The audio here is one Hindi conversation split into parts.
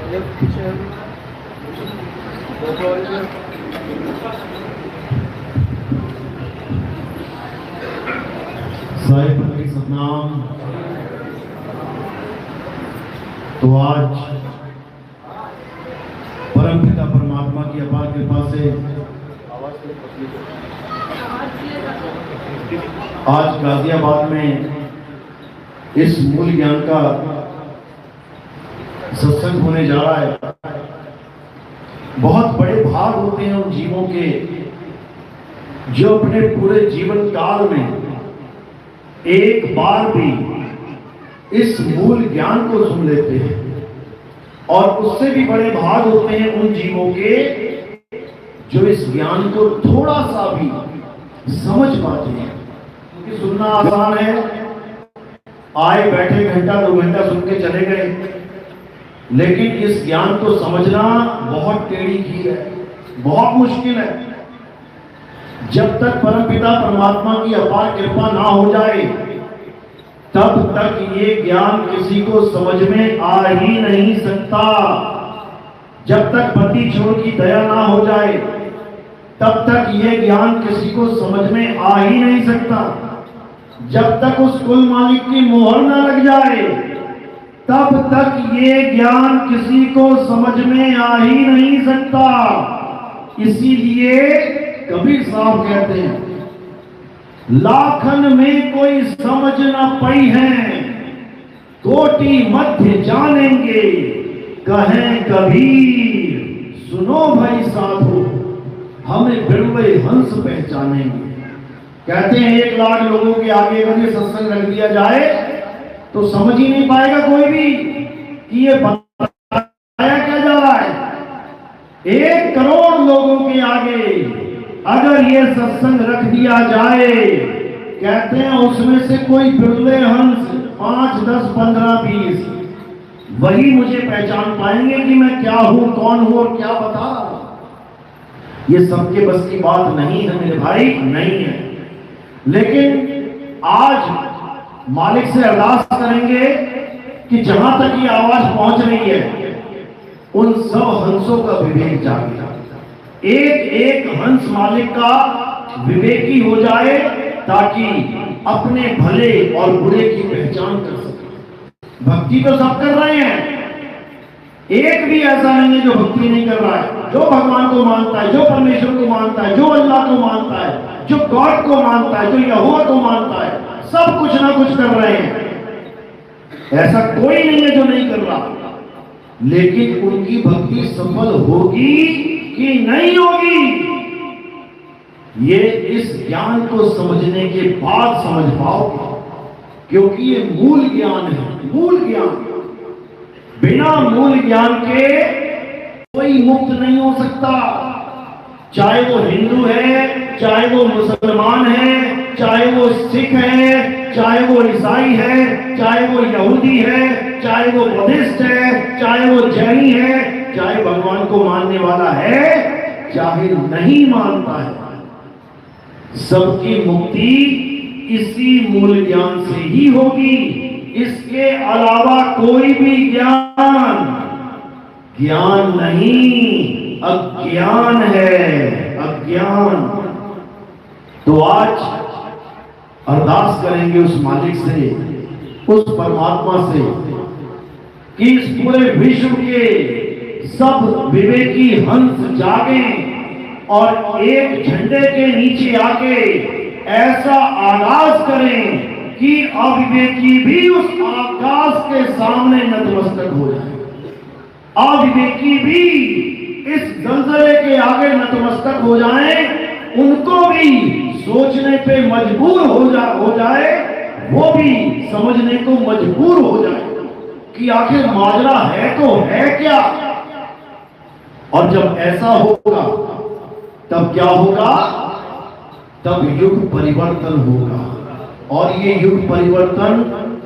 साहिब की सतनाम। तो आज परमपिता परमात्मा की अपार कृपा से आज गाजियाबाद में इस मूल ज्ञान का सत्संग होने जा रहा है। बहुत बड़े भाग होते हैं उन जीवों के जो अपने पूरे जीवन काल में एक बार भी इस मूल ज्ञान को सुन लेते हैं, और उससे भी बड़े भाग होते हैं उन जीवों के जो इस ज्ञान को थोड़ा सा भी समझ पाते हैं। क्योंकि सुनना आसान है, आए बैठे घंटा 2 घंटा सुन के चले गए, लेकिन इस ज्ञान को समझना बहुत टेढ़ी खीर है, बहुत मुश्किल है। जब तक परमपिता परमात्मा की अपार कृपा ना हो जाए तब तक ये ज्ञान किसी को समझ में आ ही नहीं सकता। जब तक पति छोड़ की दया ना हो जाए तब तक ये ज्ञान किसी को समझ में आ ही नहीं सकता। जब तक उस कुल मालिक की मोहर ना लग जाए तब तक ये ज्ञान किसी को समझ में आ ही नहीं सकता। इसीलिए कबीर साहब कहते हैं, लाखन में कोई समझ न पई है, कोटि मध्य जानेंगे, कहें कबीर सुनो भाई साधु, हमें बिरले हंस पहचानेंगे। कहते हैं 1 लाख लोगों के आगे अगर ये सत्संग रख दिया जाए तो समझ ही नहीं पाएगा कोई भी कि ये बताया क्या जा रहा है। 1 करोड़ लोगों के आगे अगर ये सत्संग रख दिया जाए, कहते हैं उसमें से कोई बिरले हंस 5, 10, 15, 20 वही मुझे पहचान पाएंगे कि मैं क्या हूं, कौन हूं और क्या बता रहा हूं। ये सबके बस की बात नहीं है मेरे भाई, नहीं है। लेकिन आज मालिक से अरदास करेंगे कि जहां तक ये आवाज पहुंच रही है उन सब हंसों का विवेक जागे। एक एक हंस मालिक का विवेकी हो जाए ताकि अपने भले और बुरे की पहचान कर सके। भक्ति तो सब कर रहे हैं, एक भी ऐसा नहीं है जो भक्ति नहीं कर रहा है। जो भगवान को मानता है, जो परमेश्वर को मानता है, जो अल्लाह को मानता है, जो गॉड को मानता है, जो यहोवा को मानता है, सब कुछ ना कुछ कर रहे हैं। ऐसा कोई नहीं है जो नहीं कर रहा। लेकिन उनकी भक्ति सफल होगी कि नहीं होगी, ये इस ज्ञान को समझने के बाद समझ पाओगे। क्योंकि ये मूल ज्ञान है, मूल ज्ञान। बिना मूल ज्ञान के कोई मुक्त नहीं हो सकता। चाहे वो हिंदू है, चाहे वो मुसलमान है, चाहे वो सिख है, चाहे वो ईसाई है, चाहे वो यहूदी है, चाहे वो बुद्धिस्ट है, चाहे वो जैनी है, चाहे भगवान को मानने वाला है, चाहे नहीं मानता है, सबकी मुक्ति इसी मूल ज्ञान से ही होगी। इसके अलावा कोई भी ज्ञान ज्ञान नहीं, अज्ञान है, अज्ञान। तो आज अरदास करेंगे उस मालिक से, उस परमात्मा से कि इस पूरे विश्व के सब विवेकी हंस जागें और एक झंडे के नीचे आके ऐसा आगाज करें कि अविवेकी भी उस आकाश के सामने नतमस्तक हो जाए। अविवेकी भी इस जलजले के आगे नतमस्तक हो जाए, उनको भी सोचने पे मजबूर हो जाए, वो भी समझने को मजबूर हो जाए कि आखिर माजरा है तो है क्या। और जब ऐसा होगा तब क्या होगा? तब युग परिवर्तन होगा। और ये युग परिवर्तन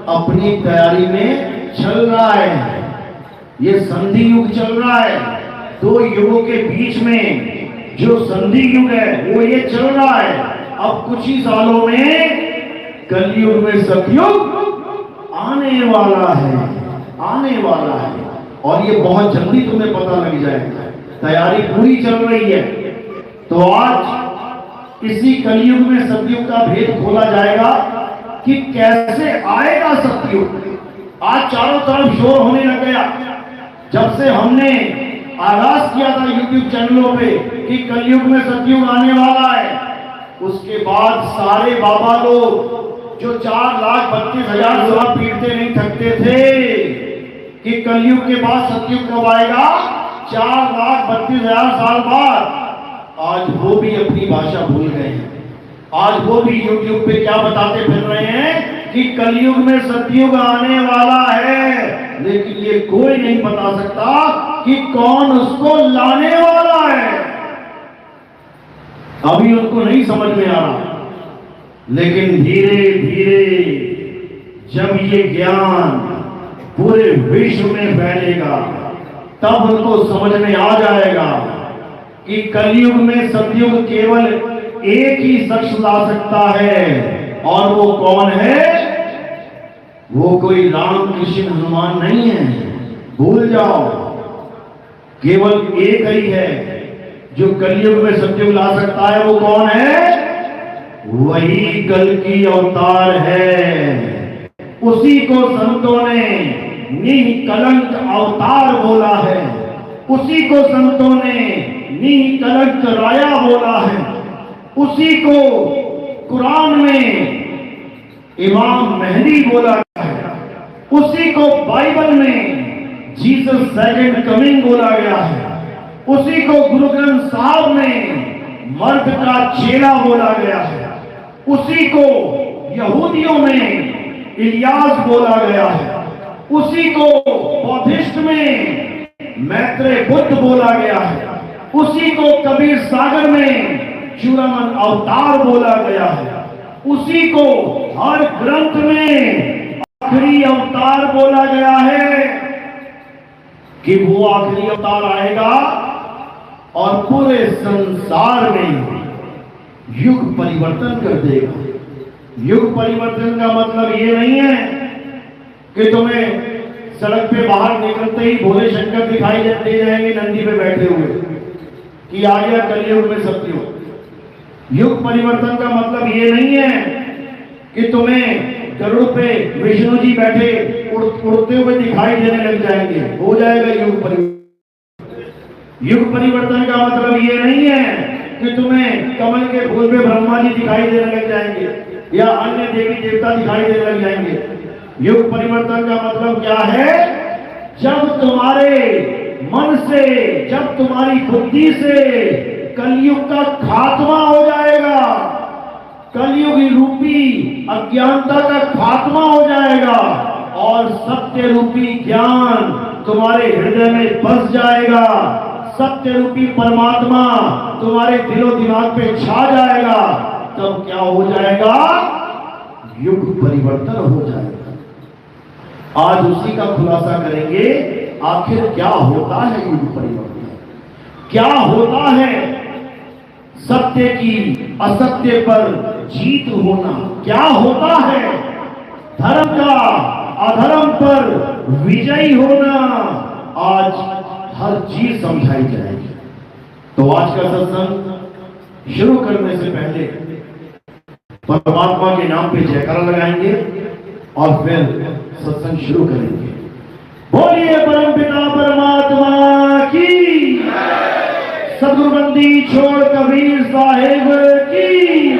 अपनी तैयारी में चल रहा है। ये संधि युग चल रहा है। 2 युगों के बीच में जो संधि युग है वो ये चल रहा है। अब कुछ ही सालों में कलयुग में सतयुग आने वाला है, आने वाला है। और ये बहुत जल्दी तुम्हें पता लग जाएगा। तैयारी पूरी चल रही है। तो आज इसी कलयुग में सतयुग का भेद खोला जाएगा कि कैसे आएगा सतयुग। आज चारों तरफ शोर होने लग गया जब से हमने आगाज किया था यूट्यूब चैनलों पे कि कलयुग में सतयुग आने वाला है। उसके बाद सारे बाबा लोग जो 4,32,000 साल पीटते नहीं थकते थे कि कलयुग के बाद सतयुग कब आएगा, 4,32,000 साल बाद, आज वो भी अपनी भाषा भूल गए हैं। आज वो भी यूट्यूब पे क्या बताते फिर रहे हैं कि कलयुग में सतयुग आने वाला है, लेकिन ये कोई नहीं बता सकता कि कौन उसको लाने वाला है। अभी उनको नहीं समझ में आ रहा, लेकिन धीरे धीरे जब ये ज्ञान पूरे विश्व में फैलेगा तब उनको समझ में आ जाएगा कि कलयुग में सतयुग केवल एक ही शख्स ला सकता है, और वो कौन है? वो कोई राम कृष्ण हनुमान नहीं है, भूल जाओ। केवल एक ही है जो कलयुग में सतयुग ला सकता है। वो कौन है? वही कल्कि अवतार है। उसी को संतों ने निष्कलंक अवतार बोला है। उसी को संतों ने निष्कलंक राया बोला है। उसी को कुरान में इमाम मेहदी बोला गया है। उसी को बाइबल में जीसस सेकंड कमिंग बोला गया है। उसी को गुरु ग्रंथ साहब में मर्द का चेला बोला गया है। उसी को यहूदियों में इलियास बोला गया है। उसी को बौद्धिस्ट में मैत्रेय बुद्ध बोला गया है। उसी को कबीर सागर में चूड़ामन अवतार बोला गया है। उसी को हर ग्रंथ में आखिरी अवतार बोला गया है कि वो आखिरी अवतार आएगा और पूरे संसार में युग परिवर्तन कर देगा। युग परिवर्तन का मतलब ये नहीं है कि तुम्हें सड़क पे बाहर निकलते ही भोले शंकर दिखाई दे जाएंगे नंदी पे बैठे हुए कि आ गया कलयुग में सतयुग। युग परिवर्तन का मतलब ये नहीं है कि तुम्हें गरुड़ पे विष्णु जी बैठे उड़ते हुए दिखाई देने लग जाएंगे, हो जाएगा युग परिवर्तन। युग परिवर्तन का मतलब ये नहीं है कि तुम्हें कमल के फूल पे ब्रह्मा जी दिखाई देने लग जाएंगे या अन्य देवी देवता दिखाई देने लग जाएंगे। युग परिवर्तन का मतलब क्या है? जब तुम्हारे मन से, जब तुम्हारी बुद्धि से कलयुग का खात्मा हो जाएगा, कलयुग रूपी अज्ञानता का खात्मा हो जाएगा और सत्य रूपी ज्ञान तुम्हारे हृदय में बस जाएगा। सत्य रूपी परमात्मा तुम्हारे दिलो दिमाग पे छा जाएगा, तब क्या हो जाएगा? युग परिवर्तन हो जाएगा। आज उसी का खुलासा करेंगे, आखिर क्या होता है युग परिवर्तन, क्या होता है सत्य की असत्य पर जीत होना, क्या होता है धर्म का अधर्म पर विजयी होना। आज हर चीज समझाई जाएगी। तो आज का सत्संग शुरू करने से पहले परमात्मा के नाम पे जयकारा लगाएंगे और फिर सत्संग शुरू करेंगे। बोलिए परमपिता परमात्मा की, सदगुरु बंदी छोड़ कबीर साहेब की,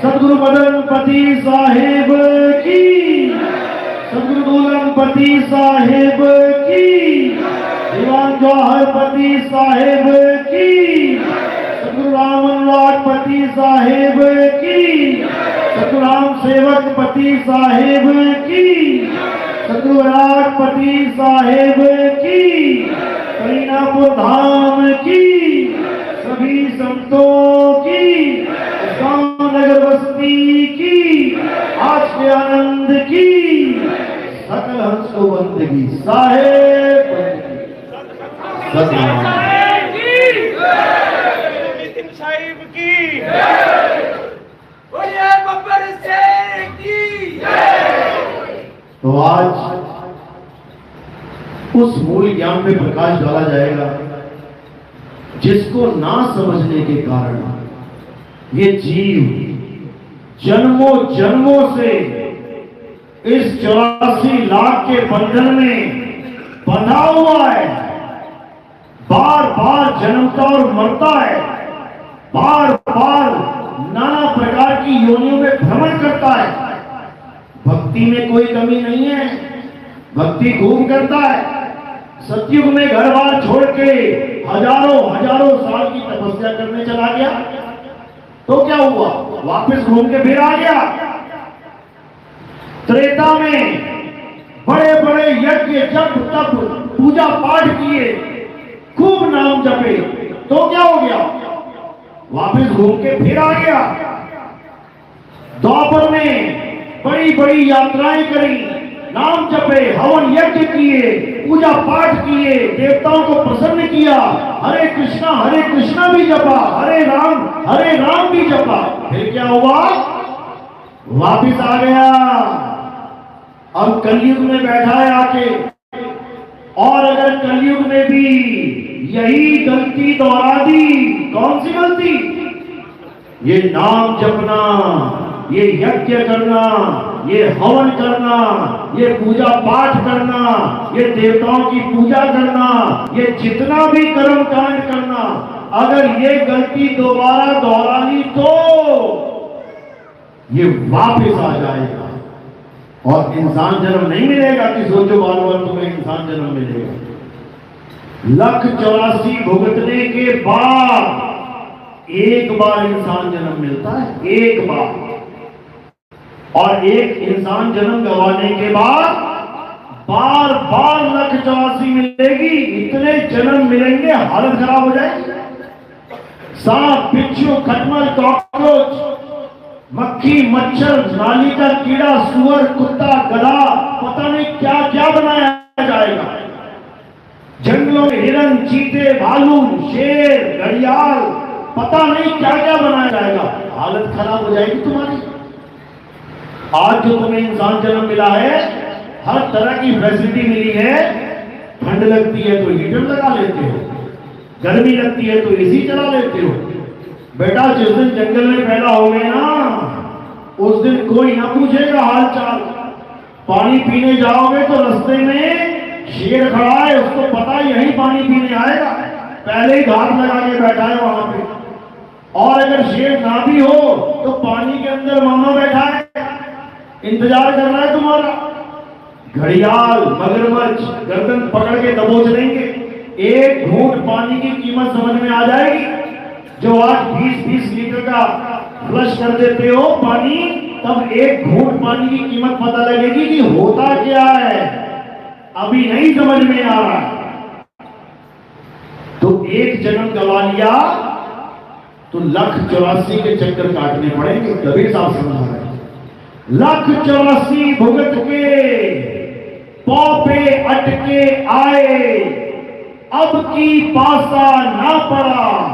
सदगुरु मदन पति साहेब की, सदगुरु दूलन पति साहेब की, दीवान जौहर पति साहेब की, सदगुरु रामन पति साहेब की, सदगुरु राम सेवक पति साहेब की, सदगुरु पति साहेब की, कलीनापुर धाम की, सभी संतों की, गांव नगर बस्ती की, आज के आनंद की, सकल हंस को बंदगी साहेब साहिब की, बोलिए बब्बर शेर की। तो आज उस मूल ज्ञान पे प्रकाश डाला जाएगा जिसको ना समझने के कारण ये जीव जन्मों जन्मों से इस 84 लाख के बंधन में बंधा हुआ है, बार बार जन्मता और मरता है, बार बार नाना प्रकार की योनियों में भ्रमण करता है। भक्ति में कोई कमी नहीं है, भक्ति खूब करता है। सतयुग में घर बार छोड़ के हजारों हजारों साल की तपस्या करने चला गया, तो क्या हुआ? वापस घूम के फिर आ गया। त्रेता में बड़े बड़े यज्ञ जप तप पूजा पाठ किए, खूब नाम जपे, तो क्या हो गया? वापस घूम के फिर आ गया। द्वापर में बड़ी बड़ी यात्राएं करी, नाम जपे, हवन यज्ञ किए, पूजा पाठ किए, देवताओं को प्रसन्न किया, हरे कृष्णा भी जपा, हरे राम भी जपा। फिर क्या हुआ? वापिस आ गया। अब कलयुग में बैठा है आके, और अगर कलयुग में भी यही गलती दोहरा दी, कौन सी गलती? ये नाम जपना, ये यज्ञ करना, ये हवन करना, ये पूजा पाठ करना, ये देवताओं की पूजा करना, ये जितना भी कर्म कांड करना, अगर ये गलती दोबारा दोहरा ली तो ये वापस आ जाएगा और इंसान जन्म नहीं मिलेगा कि सोचो बार बार तुम्हें इंसान जन्म मिलेगा। 184 भुगतने के बाद एक बार इंसान जन्म मिलता है, एक बार। और एक इंसान जन्म गंवाने के बाद बार बार 184 मिलेगी। इतने जन्म मिलेंगे, हालत खराब हो जाएगी। सांप, बिच्छू, खटमल, कॉकरोच, मक्खी, मच्छर, नाली का कीड़ा, सुअर, कुत्ता, गधा, पता नहीं क्या क्या बनाया जाएगा। जंगलों में हिरन, चीते, भालू, शेर, घड़ियाल, पता नहीं क्या क्या बनाया जाएगा। हालत खराब हो जाएगी तुम्हारी। आज जो तुम्हें इंसान जन्म मिला है, हर तरह की फैसिलिटी मिली है। ठंड लगती है तो हीटर लगा लेते हो, गर्मी लगती है तो एसी चला लेते हो। बेटा जिस दिन जंगल में पैदा हो गए ना, उस दिन कोई ना पूछेगा हाल चाल। पानी पीने जाओगे तो रास्ते में शेर खड़ा है, उसको पता यही पानी पीने आएगा, पहले ही घाट लगा के बैठा है वहां पे। और अगर शेर ना भी हो तो पानी के अंदर मानो बैठा है, इंतजार कर रहा है तुम्हारा। घड़ियाल, मगरमच्छ गर्दन पकड़ के दबोच लेंगे। एक घूंट पानी की कीमत समझ में आ जाएगी। जो आज 20-20 लीटर का फ्लश कर देते हो पानी, तब एक घूंट पानी की कीमत पता लगेगी कि होता क्या है, अभी नहीं समझ में आ रहा। तो एक जन्म गवा लिया तो 184 के चक्कर काटने पड़ेंगे। कबीर साहब समझा रहे हैं, 184 भुगत के पौपे अटके आए, अब की पासा ना पड़ा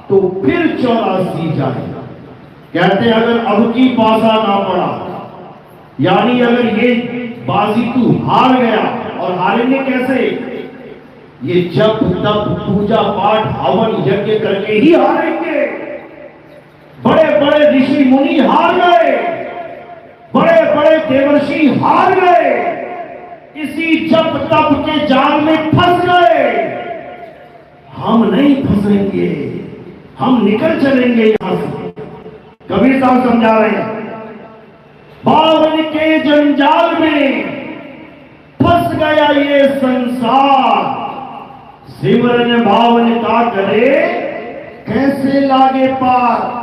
तो फिर 84 जाए। कहते हैं अगर अब की पासा ना पड़ा, यानी अगर ये बाजी तू हार गया, और हारेंगे कैसे? ये जप तप पूजा पाठ हवन यज्ञ करके ही हारेंगे। बड़े बड़े ऋषि मुनि हार गए, बड़े बड़े देवर्षि हार गए, इसी जप तप के जाल में फंस गए। हम नहीं फंसेंगे, हम निकल चलेंगे यहां से। कबीर साहब समझा रहे हैं, बावन के जंजाल में फंस गया ये संसार, सिमरन भावन का करे कैसे लागे पार।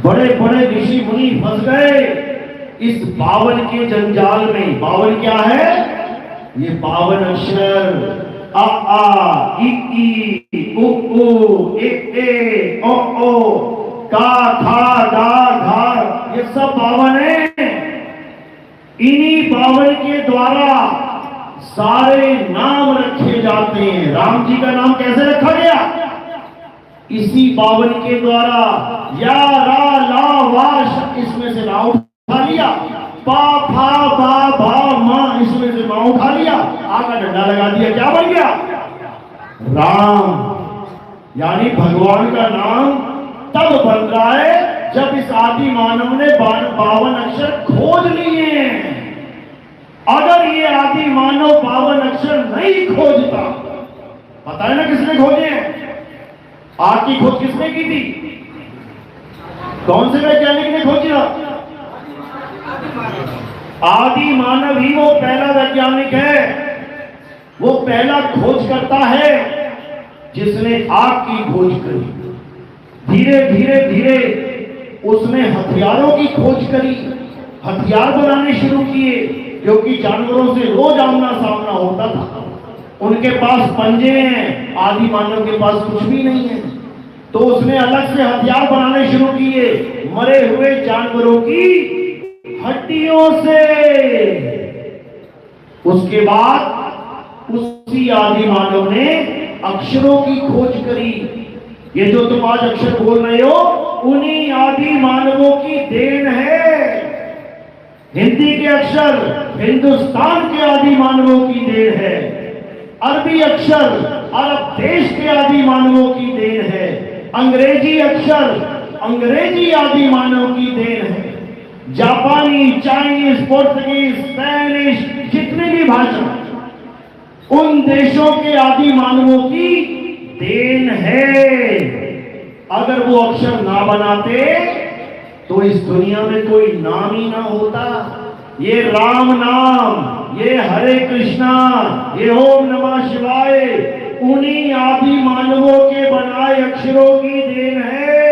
बड़े बड़े ऋषि मुनि फंस गए इस बावन के जंजाल में। बावन क्या है? ये 52 अक्षर, आ आ इ ई उ ऊ ए ए ओ ओ का खा गा घा, ये सब 52 है। इन्हीं 52 के द्वारा सारे नाम रखे जाते हैं। राम जी का नाम कैसे रखा गया? इसी 52 के द्वारा। या रा ला वाश, इसमें से रा उठा लिया, पा फा बा भा मा, इसमें से मा उठा लिया, आ का डंडा लगा दिया, क्या बन गया? राम। यानी भगवान का नाम तब बन रहा है जब इस आदि मानव ने 52 अक्षर खोज लिए हैं। अगर ये आदि मानव 52 अक्षर नहीं खोजता, पता है ना किसने खोजे हैं? आग की खोज किसने की थी? कौन से वैज्ञानिक ने खोजी? आदि मानव ही वो पहला वैज्ञानिक है, वो पहला खोज करता है जिसने आग की खोज करी। धीरे धीरे धीरे उसने हथियारों की खोज करी, हथियार बनाने शुरू किए, क्योंकि जानवरों से रोज आमना सामना होता था। उनके पास पंजे हैं, आदि मानव के पास कुछ भी नहीं है। तो उसने अलग से हथियार बनाने शुरू किए, मरे हुए जानवरों की हड्डियों से। उसके बाद उसी आदि मानव ने अक्षरों की खोज करी। ये जो तुम आज अक्षर बोल रहे हो, उन्हीं आदि मानवों की देन है। हिंदी के अक्षर हिंदुस्तान के आदि मानवों की देन है। अरबी अक्षर अरब देश के आदि मानवों की देन है। अंग्रेजी अक्षर अंग्रेजी आदि मानव की देन है। जापानी, चाइनीज, पुर्तगीज, स्पेनिश, जितनी भी भाषा उन देशों के आदि मानवों की देन है। अगर वो अक्षर ना बनाते तो इस दुनिया में कोई नाम ही ना होता। ये राम नाम, ये हरे कृष्णा, ये ओम नमः शिवाय, उन्हीं आदि मानवों के बनाए अक्षरों की देन है।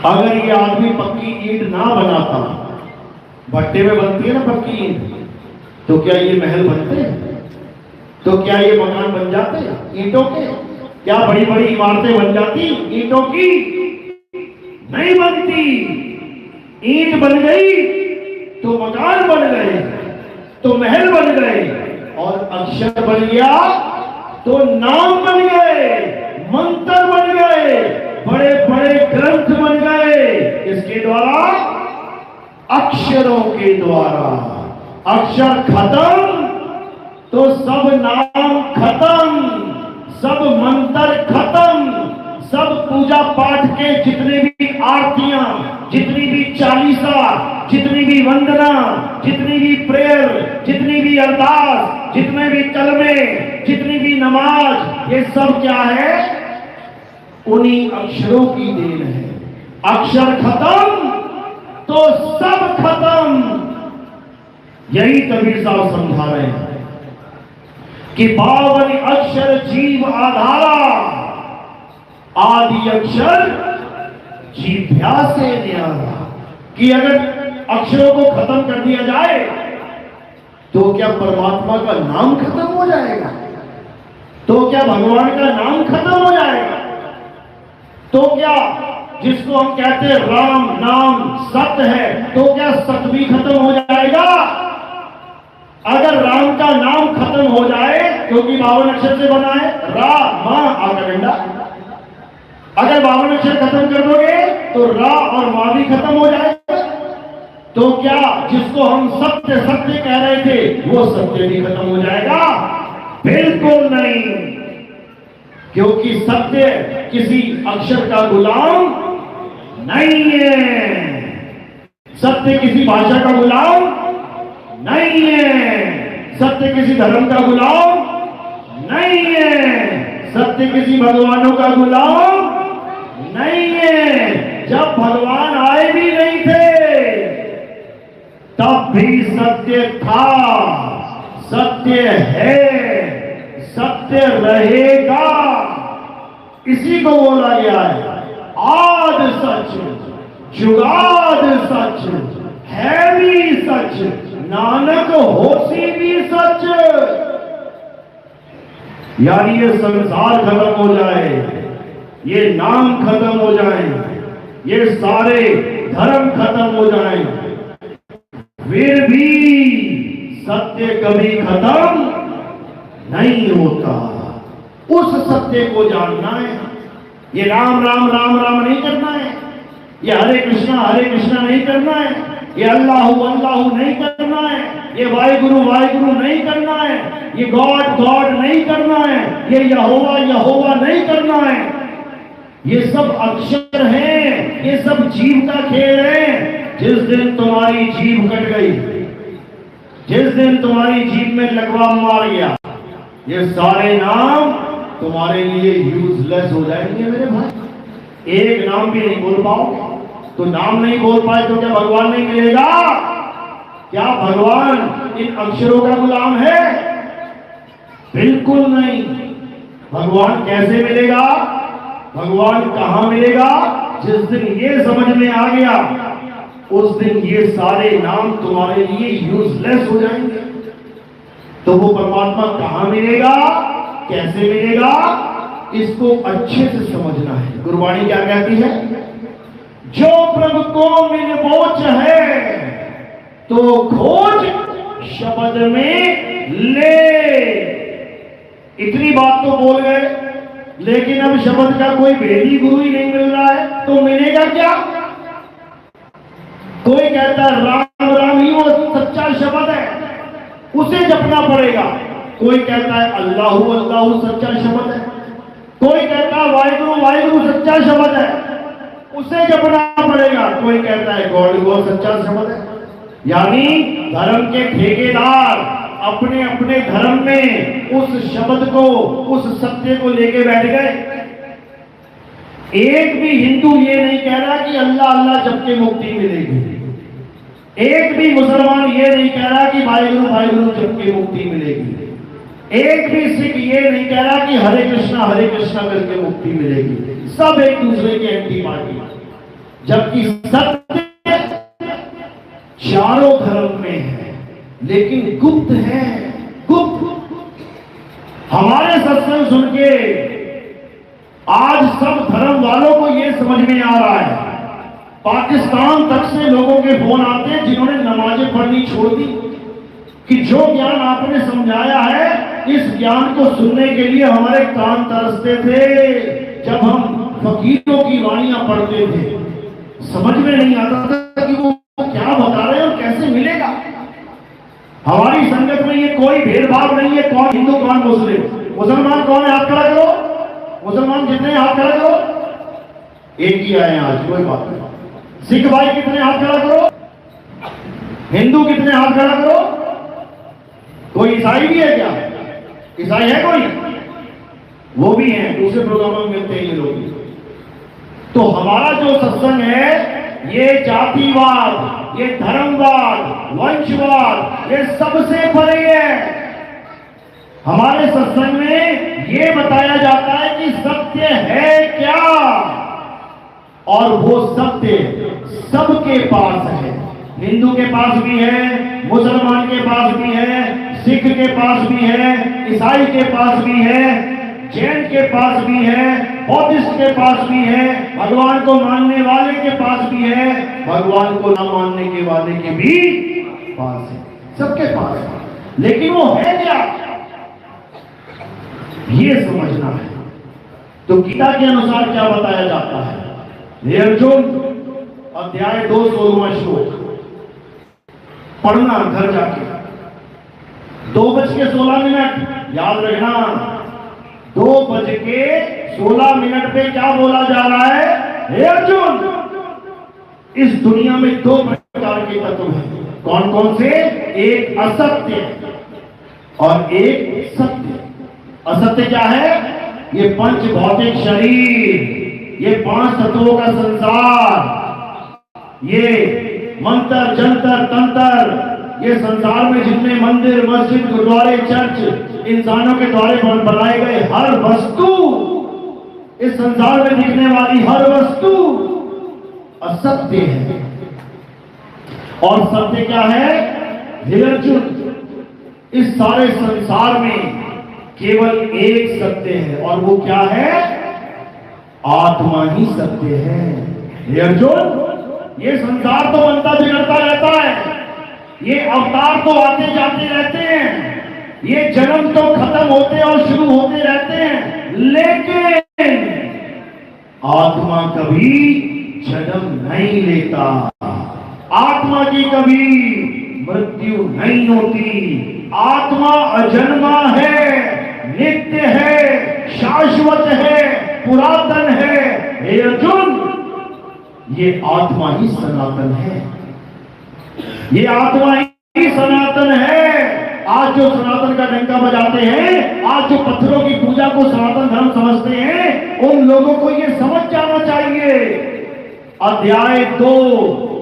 अगर ये आदमी पक्की ईंट ना बनाता, भट्टे में बनती है ना पक्की ईंट, तो क्या ये महल बनते? तो क्या ये मकान बन जाते ईंटों के? क्या बड़ी बड़ी इमारतें बन जाती ईंटों की? नहीं बनती। ईंट बन गई तो मकान बन गए, तो महल बन गए, और अक्षर बन गया तो नाम बन गए, मंत्र बन गए, बड़े बड़े ग्रंथ बन गए। इसके द्वारा, अक्षरों के द्वारा। अक्षर खत्म तो सब नाम खत्म, सब मंत्र खत्म, सब पूजा पाठ के जितने भी आरतियां, जितनी भी चालीसा, जितनी भी वंदना, जितनी भी प्रेयर, जितनी भी अरदास, जितने भी कलमे, जितनी भी नमाज, ये सब क्या है? उन्हीं अक्षरों की देन है। अक्षर खत्म तो सब खत्म। यही कबीर साहब समझा रहे हैं कि 52 अक्षर जीव आधारा, आदि अक्षर जीभ्या से न्यारा। कि अगर अक्षरों को खत्म कर दिया जाए तो क्या परमात्मा का नाम खत्म हो जाएगा? तो क्या भगवान का नाम खत्म हो जाएगा? तो क्या जिसको हम कहते हैं राम नाम सत्य है, तो क्या सत्य भी खत्म हो जाएगा? अगर राम का नाम खत्म हो जाए, क्योंकि 52 अक्षर से बना है, रा मा आ का डंडा, अगर 52 अक्षर खत्म कर दोगे तो रा और मा भी खत्म हो जाएगा। तो क्या जिसको हम सत्य सत्य कह रहे थे, वो सत्य भी खत्म हो जाएगा? बिल्कुल नहीं, क्योंकि सत्य किसी अक्षर का गुलाम नहीं है। सत्य किसी भाषा का गुलाम नहीं है। सत्य किसी धर्म का गुलाम नहीं है। सत्य किसी भगवानों का गुलाम नहीं है। जब भगवान आए भी नहीं थे तब भी सत्य था, सत्य है, सत्य रहेगा। इसी को बोला गया है, आद सच, जुगाद सच, है भी सच, नानक होसी भी सच। यानी ये संसार खत्म हो जाए, ये नाम खत्म हो जाए, ये सारे धर्म खत्म हो जाए, फिर भी सत्य कभी खत्म नहीं होता। उस सत्य को जानना है। ये राम राम राम राम नहीं करना है, ये हरे कृष्णा नहीं करना है। ये अल्लाह अल्लाह नहीं करना है, ये वाहिगुरु वाहिगुरु नहीं करना है, ये गॉड गॉड नहीं करना है, ये यहोवा यहोवा नहीं करना है। ये सब अक्षर हैं, ये सब जीव का खेल है। जिस दिन तुम्हारी जीभ कट गई, जिस दिन तुम्हारी जीभ में लकवा मार गया, ये सारे नाम तुम्हारे लिए यूजलेस हो जाएंगे मेरे भाई। एक नाम भी नहीं बोल पाओगे तो नाम नहीं बोल पाए तो क्या भगवान नहीं मिलेगा? क्या भगवान इन अक्षरों का गुलाम है? बिल्कुल नहीं। भगवान कैसे मिलेगा? भगवान कहां मिलेगा? जिस दिन ये समझ में आ गया उस दिन ये सारे नाम तुम्हारे लिए यूजलेस हो जाएंगे। तो वो परमात्मा कहां मिलेगा, कैसे मिलेगा, इसको अच्छे से समझना है। गुरबाणी क्या कहती है? जो प्रभु को मिल बोच है तो खोज शब्द में ले। इतनी बात तो बोल गए, लेकिन अब शब्द का कोई भेदी गुरु ही नहीं मिल रहा है तो मिलेगा क्या? कोई कहता है राम राम ही वो सच्चा शब्द है, उसे जपना पड़ेगा। कोई कहता है अल्लाह अल्लाह सच्चा शब्द है। कोई कहता है वाहिगुरु वाहिगुरु सच्चा शब्द है, उसे जपना पड़ेगा। कोई कहता है गॉड गॉड सच्चा शब्द है। यानी धर्म के ठेकेदार अपने अपने धर्म में उस शब्द को, उस सत्य को लेके बैठ गए। एक भी हिंदू ये नहीं कह रहा कि अल्लाह अल्लाह जप के मुक्ति मिलेगी। एक भी मुसलमान ये नहीं कह रहा कि वाहिगुरु वाहिगुरु जप के मुक्ति मिलेगी। एक भी सिख ये नहीं कह रहा कि हरे कृष्णा करके मुक्ति मिलेगी। सब एक दूसरे के एंटी पार्टी, जबकि सत्य चारों धर्म में है लेकिन गुप्त है, गुप्त। हमारे सत्संग सुन के आज सब धर्म वालों को यह समझ में आ रहा है। पाकिस्तान तक से लोगों के फोन आते हैं जिन्होंने नमाजें पढ़नी छोड़ दी कि जो ज्ञान आपने समझाया है, इस ज्ञान को सुनने के लिए हमारे कान तरसते थे। जब हम फकीरों की वाणियां पढ़ते थे समझ में नहीं आता था कि वो क्या बता रहे हैं और कैसे मिलेगा। हमारी संगत में ये कोई भेदभाव नहीं है, कौन हिंदू कौन मुस्लिम। मुसलमान कौन है, हाथ खड़ा करो। मुसलमान जितने हाथ खड़ा करो, एक ही आए आज, कोई बात नहीं। सिख भाई कितने हाथ खड़ा करो, हिंदू कितने हाथ खड़ा करो। कोई ईसाई भी है क्या? ईसाई है कोई? वो भी है, दूसरे प्रोग्रामों में मिलते हैं ये लोग। तो हमारा जो सत्संग है ये जातिवाद, ये धर्मवाद, वंशवाद, ये सबसे परे है। हमारे सत्संग में ये बताया जाता है कि सत्य है क्या, और वो सत्य सबके पास है। हिंदू के पास भी है, मुसलमान के पास भी है, सिख के पास भी है, ईसाई के पास भी है, जैन के पास भी है, बौद्धिस्ट के पास भी है, भगवान को मानने वाले के पास भी है, भगवान को न मानने के वाले के भी पास है, सबके पास है। लेकिन वो है क्या, ये समझना है। तो गीता के अनुसार क्या बताया जाता है? हे अर्जुन, अध्याय 2 16वां श्लोक पढ़ना घर जाके। 2:16 याद रखना। 2:16 पे क्या बोला जा रहा है? हे अर्जुन, इस दुनिया में 2 प्रकार के तत्व हैं। कौन कौन से? एक असत्य और एक सत्य। असत्य क्या है? ये पंच भौतिक शरीर, ये 5 तत्वों का संसार, ये मंत्र जंतर तंत्र, ये संसार में जितने मंदिर मस्जिद गुरुद्वारे चर्च इंसानों के द्वारा बनाए गए हर वस्तु, इस संसार में दिखने वाली हर वस्तु असत्य है। और सत्य क्या है? हे अर्जुन, इस सारे संसार में केवल एक सत्य है, और वो क्या है? आत्मा ही सत्य है। हे अर्जुन, ये संसार तो बनता बिगड़ता रहता है, ये अवतार तो आते जाते रहते हैं, ये जन्म तो खत्म होते और शुरू होते रहते हैं, लेकिन आत्मा कभी जन्म नहीं लेता। आत्मा की कभी मृत्यु नहीं होती। आत्मा अजन्मा है, नित्य है, शाश्वत है, पुरातन है। हे अर्जुन, ये आत्मा ही सनातन है, ये आत्मा ही सनातन है। आज जो सनातन का डंका बजाते हैं, आज जो पत्थरों की पूजा को सनातन धर्म समझते हैं, उन लोगों को ये समझ जाना चाहिए। अध्याय 2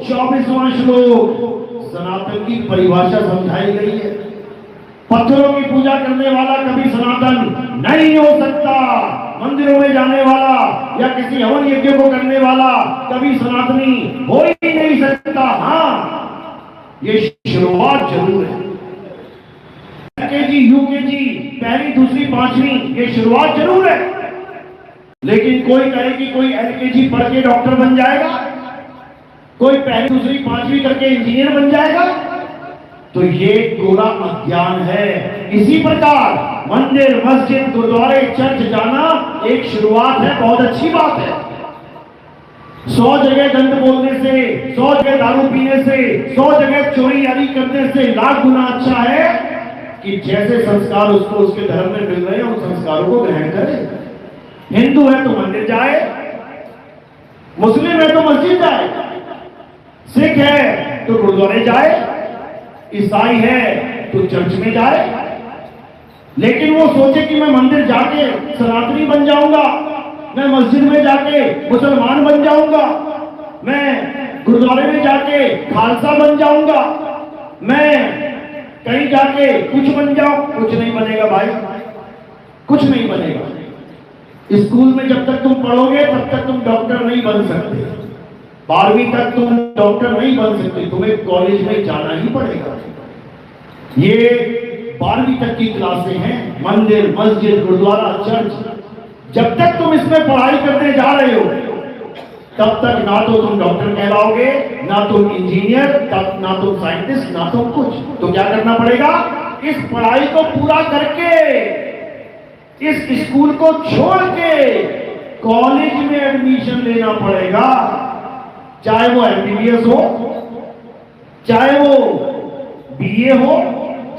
24वां श्लोक सनातन की परिभाषा समझाई गई है। पत्थरों की पूजा करने वाला कभी सनातन नहीं हो सकता। मंदिरों में जाने वाला या किसी हवन यज्ञ को करने वाला कभी सनातनी हो ही नहीं सकता। हाँ, ये शुरुआत जरूर है। एलकेजी, यूकेजी, पहली, दूसरी, पांचवी, ये शुरुआत जरूर है। लेकिन कोई कहे कि कोई एलकेजी पढ़ के डॉक्टर बन जाएगा, कोई पहली, दूसरी, पांचवी करके इंजीनियर बन जाएगा, तो ये पूरा अज्ञान है। इसी प्रकार मंदिर, मस्जिद, गुरुद्वारे, चर्च जाना एक शुरुआत है, बहुत अच्छी बात है। 100 जगह गंद बोलने से, 100 जगह दारू पीने से, 100 जगह चोरी यारी करने से लाख गुना अच्छा है कि जैसे संस्कार उसको उसके धर्म में मिल रहे हैं उन संस्कारों को ग्रहण करे। हिंदू है तो मंदिर जाए, मुस्लिम है तो मस्जिद जाए, सिख है तो गुरुद्वारे जाए, ईसाई है तो चर्च में जाए। लेकिन वो सोचे कि मैं मंदिर जाके सनातनी बन जाऊंगा, मैं मस्जिद में जाके मुसलमान बन जाऊंगा, मैं गुरुद्वारे में जाके खालसा बन जाऊंगा, मैं कहीं जाके कुछ बन जाऊं। कुछ नहीं बनेगा भाई, कुछ नहीं बनेगा। स्कूल में जब तक तुम पढ़ोगे तब तक तुम डॉक्टर नहीं बन सकते, 12वीं तक तुम डॉक्टर नहीं बन सकते, तुम्हें कॉलेज में जाना ही पड़ेगा। ये 12वीं तक की क्लासें हैं। मंदिर, मस्जिद, गुरुद्वारा, चर्च, जब तक तुम इसमें पढ़ाई करने जा रहे हो तब तक ना तो तुम डॉक्टर कहलाओगे, ना तुम इंजीनियर, तब ना तुम साइंटिस्ट, ना तुम कुछ। तो क्या करना पड़ेगा? इस पढ़ाई को पूरा करके, इस स्कूल को छोड़ के कॉलेज में एडमिशन लेना पड़ेगा। चाहे वो एमबीबीएस हो, चाहे वो बीए हो,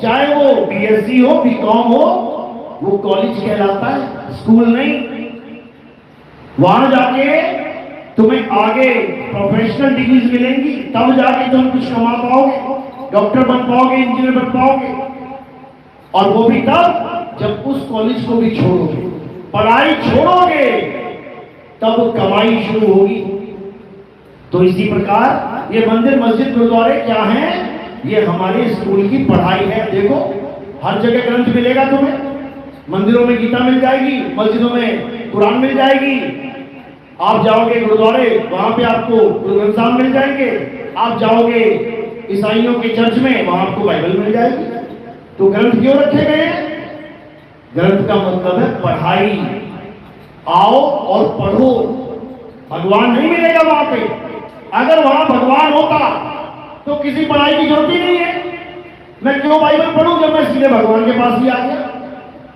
चाहे वो बीएससी हो, बीकॉम हो, वो कॉलेज कहलाता है, स्कूल नहीं। वहां जाके तुम्हें आगे प्रोफेशनल डिग्रीज मिलेंगी, तब जाके तुम कुछ कमा पाओगे, डॉक्टर बन पाओगे, इंजीनियर बन पाओगे। और वो भी तब जब उस कॉलेज को भी छोड़ोगे, पढ़ाई छोड़ोगे, तब कमाई शुरू होगी। तो इसी प्रकार ये मंदिर, मस्जिद, गुरुद्वारे क्या हैं? ये हमारे स्कूल की पढ़ाई है। देखो, हर जगह ग्रंथ मिलेगा तुम्हें। मंदिरों में गीता मिल जाएगी, मस्जिदों में कुरान मिल जाएगी। आप जाओगे गुरुद्वारे, वहां पे आपको गुरु ग्रंथ साहब मिल जाएंगे। आप जाओगे ईसाइयों के चर्च में, वहां आपको बाइबल मिल जाएगी। तो ग्रंथ क्यों रखे गए हैं? ग्रंथ का मतलब है पढ़ाई। आओ और पढ़ो। भगवान नहीं मिलेगा वहां पे। अगर वहां भगवान होता तो किसी पढ़ाई की जरूरत ही नहीं है। मैं क्यों बाइबल पढ़ूं जब मैं सीधे भगवान के पास ही आ गया?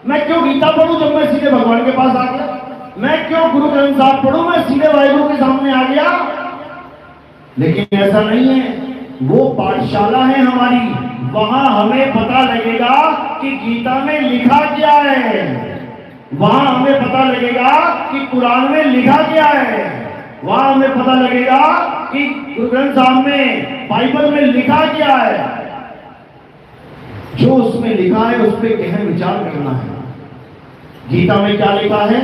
मैं क्यों गीता पढ़ूं जब मैं सीधे भगवान के पास आ गया? मैं क्यों गुरु ग्रंथ साहब पढ़ूं, मैं सीधे वाहिगुरु के सामने आ गया? लेकिन ऐसा नहीं है। वो पाठशाला है हमारी, वहां हमें पता लगेगा कि गीता में लिखा क्या है, वहां हमें पता लगेगा कि कुरान में लिखा क्या है, वहां हमें पता लगेगा कि गुरु ग्रंथ साहब में, बाइबल में लिखा क्या है। जो उसमें लिखा है उस पर गहन विचार करना है। गीता में क्या लिखा है?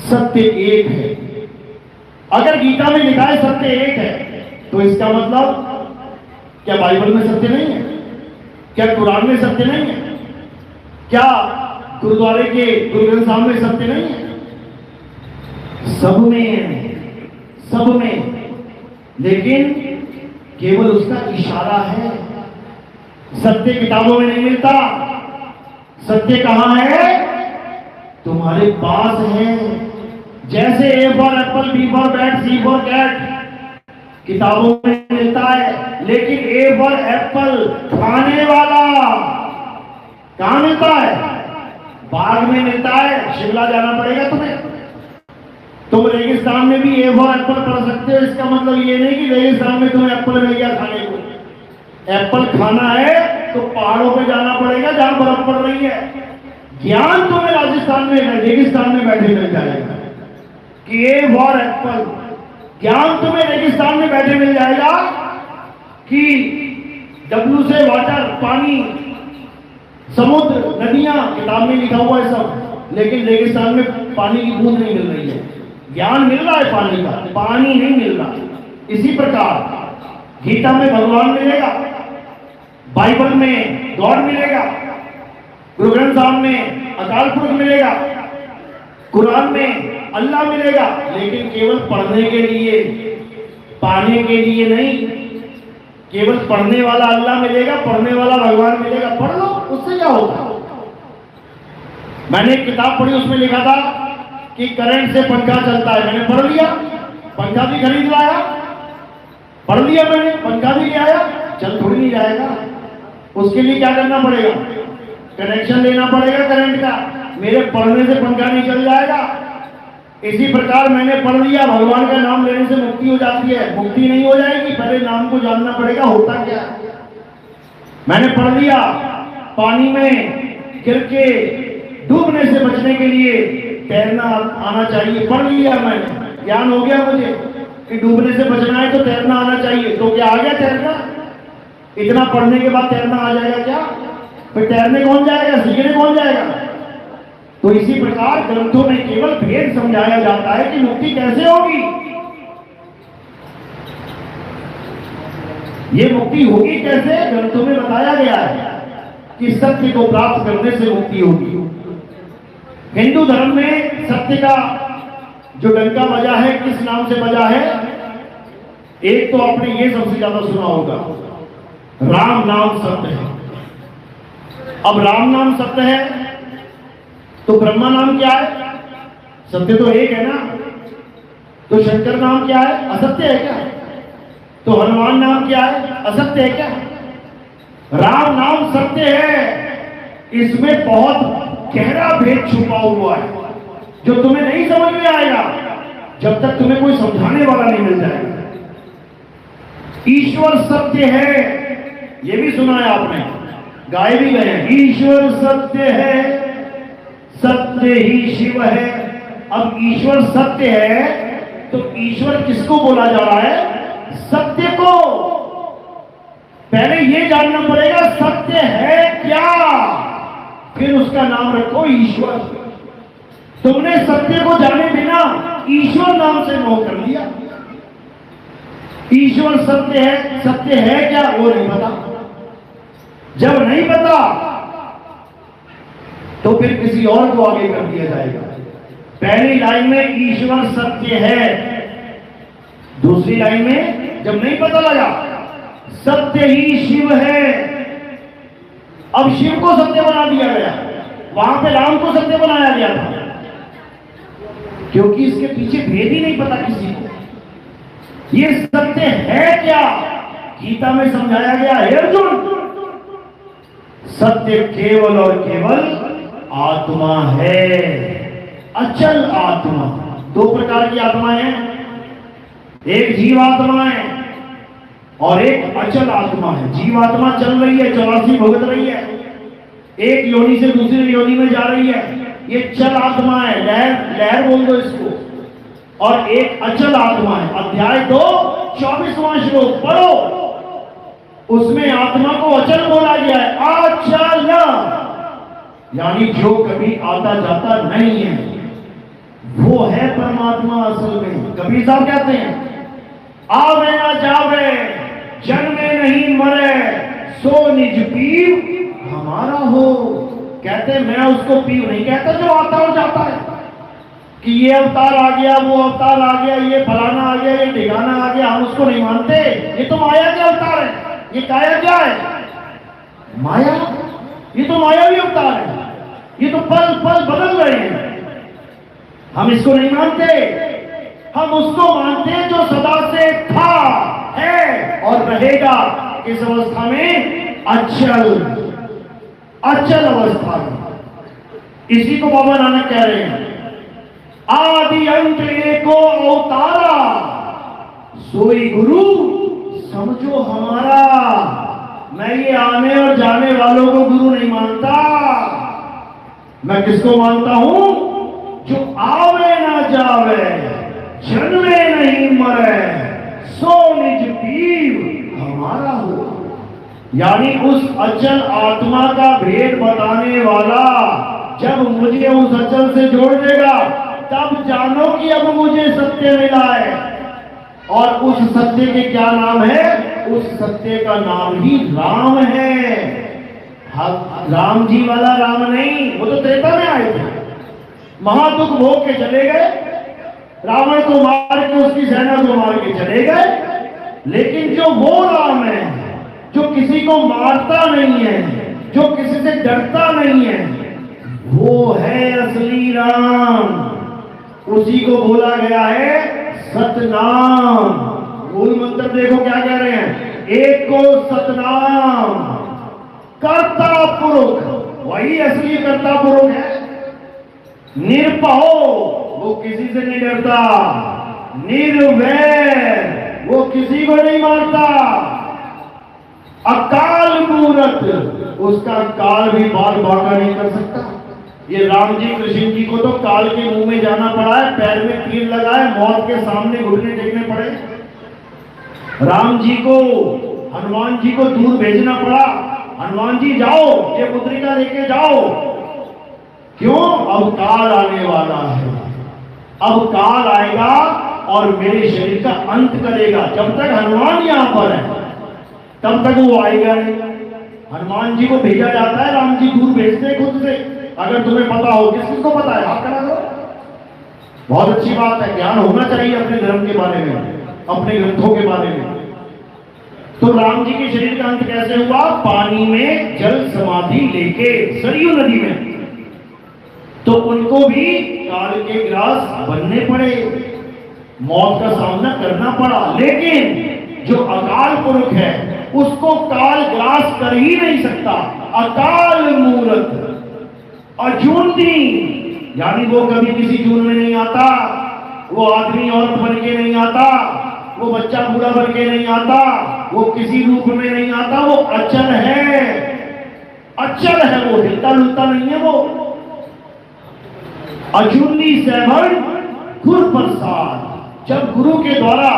सत्य एक है। अगर गीता में लिखा है सत्य एक है, तो इसका मतलब क्या बाइबल में सत्य नहीं है? क्या कुरान में सत्य नहीं है? क्या गुरुद्वारे के गुरु ग्रंथ साहब में सत्य नहीं है? सब में, सब में। लेकिन केवल उसका इशारा है। सत्य किताबों में नहीं मिलता। सत्य कहां है? तुम्हारे पास है। जैसे A for apple, B for bat, C for cat किताबों में मिलता है, लेकिन ए फॉर एप्पल खाने वाला कहां मिलता है? बाग में मिलता है। शिमला जाना पड़ेगा तुम्हें। तो तुम रेगिस्तान में भी ए फॉर एप्पल पढ़ सकते हो। इसका मतलब ये नहीं कि रेगिस्तान में तुम्हें एप्पल मिल गया खाने को। एप्पल खाना है तो पहाड़ों पे जाना पड़ेगा जहां बर्फ पड़ रही है। ज्ञान तुम्हें राजस्थान में रेगिस्तान में बैठे मिल जाएगा कि ए फॉर एप्पल। ज्ञान तुम्हें रेगिस्तान में बैठे मिल जाएगा कि डब्ल्यू से वाटर, पानी, समुद्र, नदियां, किताब में लिखा हुआ है सब, लेकिन रेगिस्तान में पानी की बूंद नहीं मिल रही है। ज्ञान मिल रहा है पानी का, पानी नहीं मिल रहा। इसी प्रकार गीता में भगवान मिलेगा, बाइबल में गॉड मिलेगा, गुरु ग्रंथ साहब में अकाल पुरुष मिलेगा, कुरान में अल्लाह मिलेगा, लेकिन केवल पढ़ने के लिए, पाने के लिए नहीं। केवल पढ़ने वाला अल्लाह मिलेगा, पढ़ने वाला भगवान मिलेगा। पढ़ लो, उससे क्या होगा। मैंने एक किताब पढ़ी, उसमें लिखा था कि करंट से पंखा चलता है। मैंने पढ़ लिया, पंखा भी खरीद लाया, पढ़ लिया मैंने, पंखा भी ले आया, चल थोड़ी नहीं जाएगा। उसके लिए क्या करना पड़ेगा, कनेक्शन लेना पड़ेगा करंट का। मेरे पढ़ने से पंखा नहीं चल जाएगा। इसी प्रकार मैंने पढ़ लिया, भगवान का नाम लेने से मुक्ति हो जाती है। मुक्ति नहीं हो जाएगी, पहले नाम को जानना पड़ेगा होता क्या। मैंने पढ़ लिया, पानी में गिर के डूबने से बचने के लिए तैरना आना चाहिए। पढ़ लिया मैंने, ज्ञान हो गया मुझे कि डूबने से बचना है तो तैरना आना चाहिए। तो क्या आ गया तैरना? इतना पढ़ने के बाद तैरना आ जाएगा क्या? फिर तैरने कौन जाएगा, सीखने कौन जाएगा? तो इसी प्रकार ग्रंथों में केवल भेद समझाया जाता है कि मुक्ति कैसे होगी। ये मुक्ति होगी कैसे, ग्रंथों में बताया गया है कि सत्य को प्राप्त करने से मुक्ति होगी। हिंदू धर्म में सत्य का जो डंका बजा है, किस नाम से बजा है? एक तो आपने ये सबसे ज्यादा सुना होगा, राम नाम सत्य है। अब राम नाम सत्य है तो ब्रह्मा नाम क्या है? सत्य तो एक है ना। तो शंकर नाम क्या है? असत्य है क्या? तो हनुमान नाम क्या है? असत्य है क्या? राम नाम सत्य है। इसमें बहुत गहरा भेद छुपा हुआ है जो तुम्हें नहीं समझ में आएगा जब तक तुम्हें कोई समझाने वाला नहीं मिल जाएगा। ईश्वर सत्य है, यह भी सुना है आपने, गाए भी गए हैं, ईश्वर सत्य है, सत्य ही शिव है। अब ईश्वर सत्य है तो ईश्वर किसको बोला जा रहा है? सत्य को। पहले ये जानना पड़ेगा सत्य है क्या, फिर उसका नाम रखो ईश्वर। तुमने सत्य को जाने बिना ईश्वर नाम से मोह कर लिया। ईश्वर सत्य है क्या वो नहीं पता। जब नहीं पता तो फिर किसी और को आगे कर दिया जाएगा। पहली लाइन में ईश्वर सत्य है, दूसरी लाइन में जब नहीं पता लगा सत्य ही शिव है, अब शिव को सत्य बना दिया गया, वहां पे राम को सत्य बनाया गया था, क्योंकि इसके पीछे भेद ही नहीं पता किसी को। ये सत्य है क्या, गीता में समझाया गया है अर्जुन, सत्य केवल और केवल आत्मा है, अचल आत्मा। दो प्रकार की आत्माएं हैं, एक जीवात्मा है और एक अचल आत्मा है। जीवात्मा चल रही है, 84 भुगत रही है, एक योनि से दूसरी योनि में जा रही है, ये चल आत्मा है, लहर बोल दो इसको। और एक अचल आत्मा है। अध्याय 2 24वां श्लोक पढ़ो, उसमें आत्मा को अचल बोला गया है, अचल, यानी जो कभी आता जाता नहीं है, वो है परमात्मा असल में। कबीर साहब कहते हैं, आवे ना जावे जन्मे नहीं मरे, सो निज पीव हमारा हो। कहते हैं मैं उसको पीव नहीं कहता जो आता और जाता है, कि ये अवतार आ गया, वो अवतार आ गया, ये फलाना आ गया, ये ठिकाना आ गया, हम उसको नहीं मानते। ये तो माया के अवतार है। ये काया क्या है? माया। ये तो मायावी अवतार है, ये तो पल पल बदल रहे हैं। हम इसको नहीं मानते, हम उसको मानते हैं जो सदा से था, है और रहेगा। इस अवस्था में अचल अवस्था में। इसी को बाबा नानक कह रहे हैं, आदि अंत एको अवतारा, सोई गुरु समझो हमारा। मैं ये आने और जाने वालों को गुरु नहीं मानता। मैं किसको मानता हूं? जो आवे ना जावे, जन्मे नहीं मरे, सो निज पीर हमारा हो। यानी उस अचल आत्मा का भेद बताने वाला जब मुझे उस अचल से जोड़ देगा, तब जानो कि अब मुझे सत्य मिला है। और उस सत्य के क्या नाम है? उस सत्य का नाम ही राम है। राम जी वाला राम नहीं, वो तो त्रेता में आए थे, महादुख भोग के चले गए, रावण को मार के उसकी सेना को मार के चले गए। लेकिन जो वो राम है जो किसी को मारता नहीं है, जो किसी से डरता नहीं है, वो है असली राम। उसी को बोला गया है सतनाम। मूल मंत्र देखो क्या कह रहे हैं? एक को सतनाम, कर्ता पुरुष, वही असली कर्ता पुरुष है। निरपहो, वो किसी से नहीं डरता। निर्वैर, वो किसी को नहीं मारता। अकाल मूरत, उसका काल भी बाल बांका नहीं कर सकता। ये राम जी कृष्ण जी को तो काल के मुंह में जाना पड़ा है, पैर में तीर लगाए, मौत के सामने घुटने टेकने पड़े। राम जी को, हनुमान जी को दूर भेजना पड़ा। हनुमान जी जाओ, ये पुत्रिका लेके जाओ। क्यों? अब काल आने वाला है। अब काल आएगा और मेरे शरीर का अंत करेगा। जब तक हनुमान यहां पर है तब तक वो आएगा नहीं। हनुमान जी को भेजा जाता है, राम जी दूर भेजते खुद से। अगर तुम्हें पता हो, किसी को पता है? आप करा दो, बहुत अच्छी बात है। ज्ञान होना चाहिए अपने धर्म के बारे में, अपने ग्रंथों के बारे में। तो राम जी के शरीर का अंत कैसे हुआ? पानी में जल समाधि लेके, सरयू नदी में। तो उनको भी काल के ग्रास बनने पड़े, मौत का सामना करना पड़ा। लेकिन जो अकाल पुरुष है उसको काल ग्रास कर ही नहीं सकता। अकाल मूरत, अजूनी, यानी वो कभी किसी जून में नहीं आता, वो आदमी औरत बन के नहीं आता, वो बच्चा बूढ़ा बन के नहीं आता, वो किसी रूप में नहीं आता। वो अचल है, अचल है, वो हिलता डुलता नहीं है। वो अजूनी सैभर गुर प्रसाद, जब गुरु के द्वारा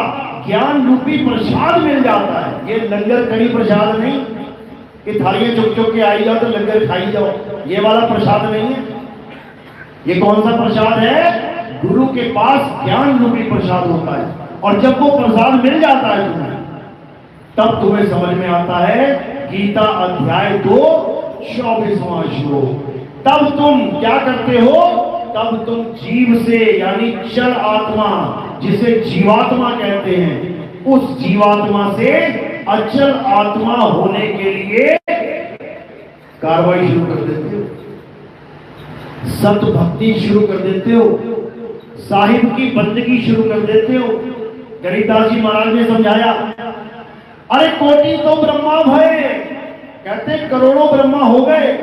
ज्ञान रूपी प्रसाद मिल जाता है। ये लंगर कड़ी प्रसाद नहीं कि थालियां चुक चुक के आई जाओ तो लंगर खाई जाओ, ये वाला प्रसाद नहीं है। ये कौन सा प्रसाद है? गुरु के पास ज्ञान रूपी प्रसाद होता है। और जब वो प्रसाद मिल जाता है तुम्हें, तब तुम्हें समझ में आता है गीता अध्याय 2 24वां श्लोक। तब तुम क्या करते हो? तब तुम जीव से, यानी चल आत्मा, जिसे जीवात्मा कहते हैं, उस जीवात्मा से अचल आत्मा होने के लिए कार्रवाई शुरू कर देते हो, सत भक्ति शुरू कर देते हो, साहिब की बंदगी शुरू कर देते हो। गरीबदास जी महाराज ने समझाया, अरे कोटि तो ब्रह्मा भय, कहते करोड़ों ब्रह्मा हो गए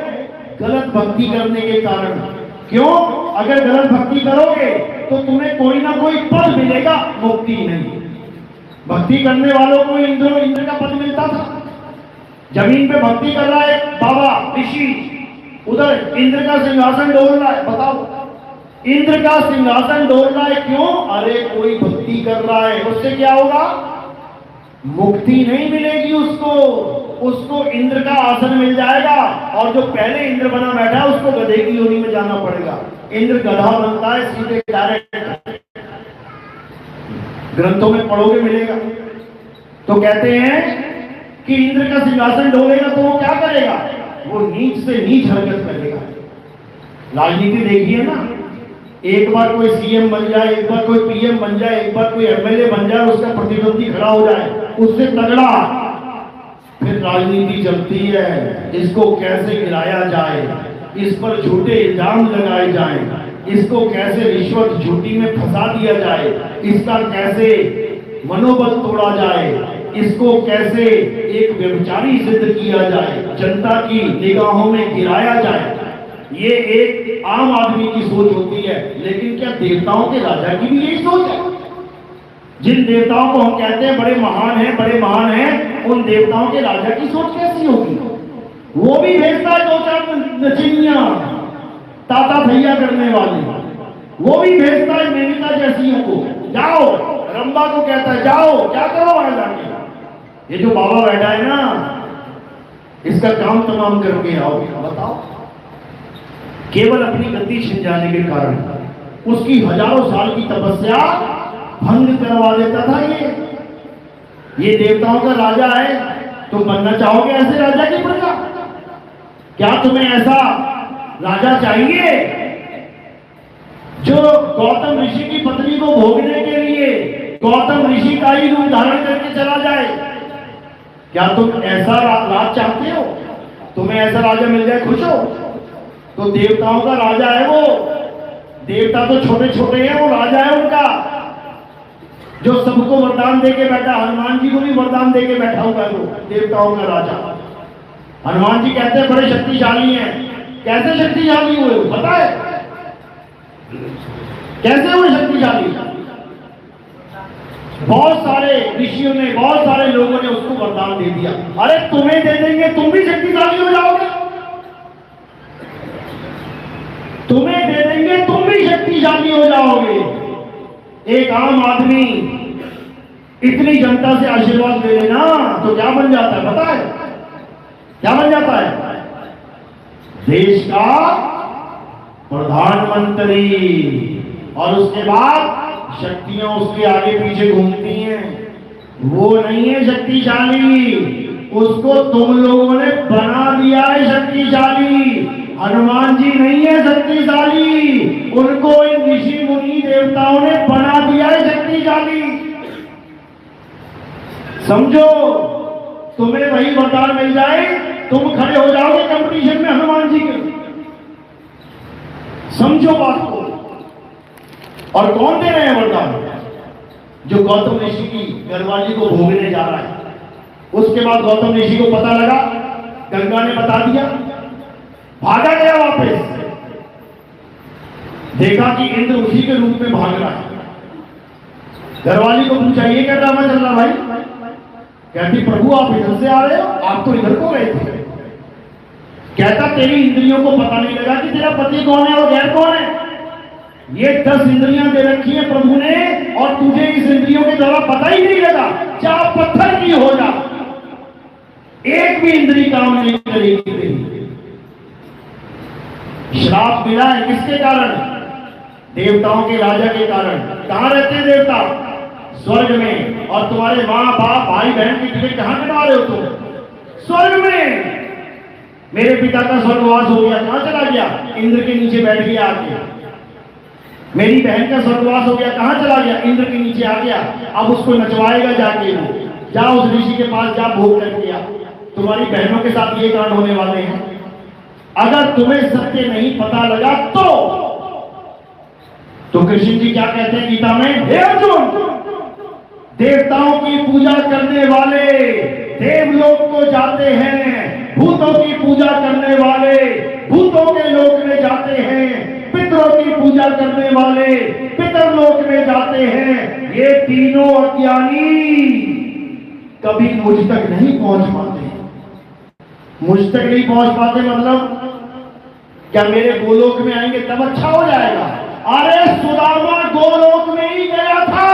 गलत भक्ति करने के कारण। क्यों? अगर गलत भक्ति करोगे तो तुम्हें कोई ना कोई पद मिलेगा, मुक्ति नहीं। भक्ति करने वालों को इंद्र का पद मिलता था। जमीन पे भक्ति कर रहा है बाबा ऋषि, उधर इंद्र का सिंहासन डोल रहा है। बताओ, इंद्र का सिंहासन डोल रहा है, क्यों? अरे कोई भक्ति कर रहा है, उससे क्या होगा? मुक्ति नहीं मिलेगी उसको। उसको इंद्र का आसन मिल जाएगा, और जो पहले इंद्र बना बैठा है उसको गधे की योनि में जाना पड़ेगा। इंद्र गधा बनता है सीधे डायरेक्ट, ग्रंथों में पढ़ोगे मिलेगा। तो कहते हैं कि इंद्र का सिंहासन डोलेगा तो वो क्या करेगा? वो नीच से नीच हरकत करेगा। राजनीति देखिए ना, एक बार कोई सीएम बन जाए, एक बार कोई पीएम बन जाए, एक बार कोई एमएलए बन जाए, उसका प्रतिद्वंदी खड़ा हो जाए उससे तगड़ा, फिर राजनीति चलती है। इसको कैसे गिराया जाए, इस पर झूठे इल्जाम लगाए जाएं, इसको कैसे रिश्वत झूठी में फंसा दिया जाए, इसका कैसे मनोबल तोड़ा जाए, इसको कैसे एक व्यभिचारी सिद्ध किया जाए, जनता की निगाहों में गिराया जाए। ये एक आम आदमी की सोच होती है, लेकिन क्या देवताओं के राजा की भी यही सोच है? जिन देवताओं को हम कहते हैं बड़े महान हैं, उन देवताओं के राजा की सोच कैसी होगी? वो भी भेजता है 2-4 नचनिया ताता भैया करने वाले, वो भी भेजता है मेनका जैसियों को, जाओ। रंबा को कहता है जाओ, क्या करो वहां जाके? ये जो बाबा बैठा है ना, इसका काम तमाम करके आओ। बताओ, केवल अपनी गद्दी छिन जाने के कारण उसकी हजारों साल की तपस्या भंग करवा देता था। ये देवताओं का राजा है, तुम बनना चाहोगे ऐसे राजा की प्रजा? क्या तुम्हें ऐसा राजा चाहिए जो गौतम ऋषि की पत्नी को भोगने के लिए गौतम ऋषि का ही रूप धारण करके चला जाए? क्या तुम ऐसा राज चाहते हो? तुम्हें ऐसा राजा मिल जाए खुश हो? तो देवताओं का राजा है वो। देवता तो छोटे छोटे हैं, वो राजा है उनका, जो सबको वरदान देके बैठा। हनुमान जी को भी वरदान देके बैठा हुआ है वो देवताओं का राजा। हनुमान जी कहते हैं बड़े शक्तिशाली हैं। कैसे शक्तिशाली हुए पता है? कैसे हुए शक्तिशाली? बहुत सारे ऋषियों ने, बहुत सारे लोगों ने उसको वरदान दे दिया, अरे तुम्हें दे देंगे, तुम भी शक्तिशाली हो जाओगे। तुम्हें दे देंगे, तुम भी शक्तिशाली हो जाओगे। एक आम आदमी इतनी जनता से आशीर्वाद ले लेना तो क्या बन जाता है पता है? क्या बन जाता है? देश का प्रधानमंत्री। और उसके बाद शक्तियां उसके आगे पीछे घूमती हैं। वो नहीं है शक्तिशाली, उसको तुम लोगों ने बना दिया है शक्तिशाली। हनुमान जी नहीं है शक्तिशाली, उनको इन ऋषि मुनि देवताओं ने बना दिया है शक्तिशाली। समझो, तुम्हें वही वरदान मिल जाए, तुम खड़े हो जाओगे कंपटीशन में हनुमान जी के। समझो बात को। और कौन दे रहे हैं वरदान? जो गौतम ऋषि की घरवाली को भोगने जा रहा है। उसके बाद गौतम ऋषि को पता लगा, गंगा ने बता दिया, भागा गया वापस। देखा कि इंद्र उसी के रूप में भाग रहा है। घरवाली को पूछा ये क्या ड्रामा चल रहा भाई? कहती प्रभु आप इधर से आ रहे हो, आप तो इधर को गए थे। कहता तेरी इंद्रियों को पता नहीं लगा कि तेरा पति कौन है और गैर कौन है। ये 10 इंद्रियां दे रखी है प्रभु ने, और तुझे इस इंद्रियों के द्वारा पता ही नहीं लगा। चाहे पत्थर की हो जा, एक भी इंद्री काम नहीं करेगी। श्राप मिला है किसके कारण? देवताओं के राजा के कारण। कहां रहते हैं देवता? स्वर्ग में। और तुम्हारे माँ बाप भाई बहन की टिकट कहां कटवा रहे हो तुम? स्वर्ग में। मेरे पिता का स्वर्गवास हो गया, कहां चला गया? इंद्र के नीचे बैठ गया आके। मेरी बहन का स्वर्गवास हो गया, कहां चला गया? इंद्र के नीचे आ गया। अब उसको नचवाएगा जाके, जा उस ऋषि के पास जा, भोग करके आ। तुम्हारी बहनों के साथ ये कांड होने वाले हैं। अगर तुम्हें सत्य नहीं पता लगा तो कृष्ण जी क्या कहते हैं गीता में? हे अर्जुन, देवताओं की पूजा करने वाले देवलोक को जाते हैं, भूतों की पूजा करने वाले भूतों के लोक में जाते हैं, पितरों की पूजा करने वाले पितरलोक में जाते हैं। ये तीनों अज्ञानी कभी मुझ तक नहीं पहुंच पाते। मुझ तक नहीं पहुंच पाते मतलब क्या मेरे गोलोक में आएंगे तब अच्छा हो जाएगा? अरे सुदामा गोलोक में ही गया था।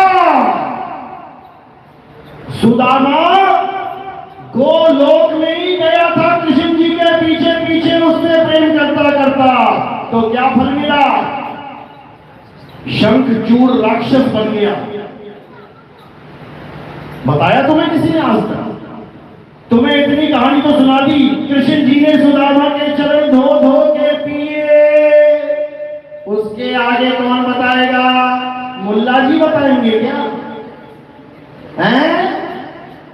सुदामा गोलोक में ही गया था, कृष्ण जी के पीछे पीछे उससे प्रेम करता करता। तो क्या फल मिला? शंखचूड़ राक्षस बन गया। बताया तुम्हें किसी ने आज तक? तुम्हें इतनी कहानी तो सुना दी। कृष्ण जी ने सुदामा के चरण धो धो के पिए। उसके आगे कौन बताएगा? मुल्ला जी बताएंगे क्या? हैं?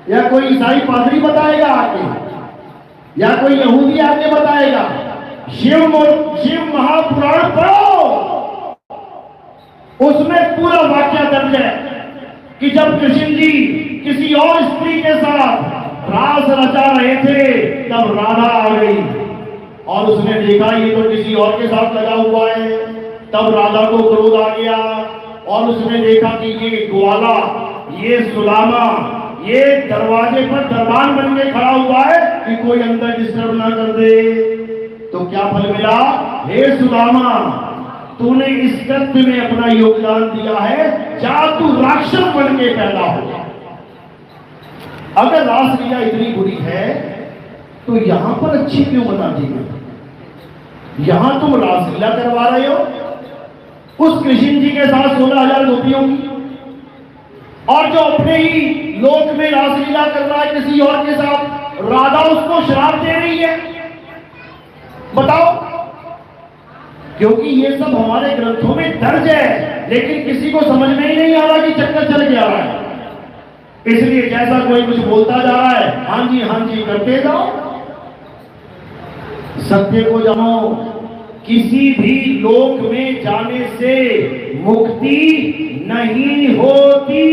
या कोई ईसाई पादरी बताएगा आगे? या कोई यहूदी आगे बताएगा? शिव महापुराण पढ़ो, उसमें पूरा वाक्य दर्ज है कि जब कृष्ण जी किसी और स्त्री के साथ रास रचा रहे थे तब राधा आ गई। और उसने देखा ये तो किसी और के साथ लगा हुआ है। तब राधा को क्रोध आ गया और उसने देखा कि ये ग्वाला, ये सुदामा, ये दरवाजे पर दरबान बन के खड़ा हुआ है कि कोई अंदर डिस्टर्ब ना कर दे। तो क्या फल मिला? हे सुदामा, तूने इस कृत्य में अपना योगदान दिया है, जा तू राक्षस बन के पैदा हो। अगर रासलीला इतनी बुरी है तो यहां पर अच्छी क्यों बता दी गई? यहां तुम रासलीला करवा रहे हो उस कृष्ण जी के साथ 16,000 गोपियों की, और जो अपने ही लोक में रासलीला कर रहा है किसी और के साथ, राधा उसको श्राप दे रही है। बताओ, क्योंकि ये सब हमारे ग्रंथों में दर्ज है, लेकिन किसी को समझ में ही नहीं आ रहा कि चक्कर चल के आ रहा है। इसलिए जैसा कोई कुछ बोलता जा रहा है, हाँ जी करते जाओ। सत्य को जानो, किसी भी लोक में जाने से मुक्ति नहीं होती।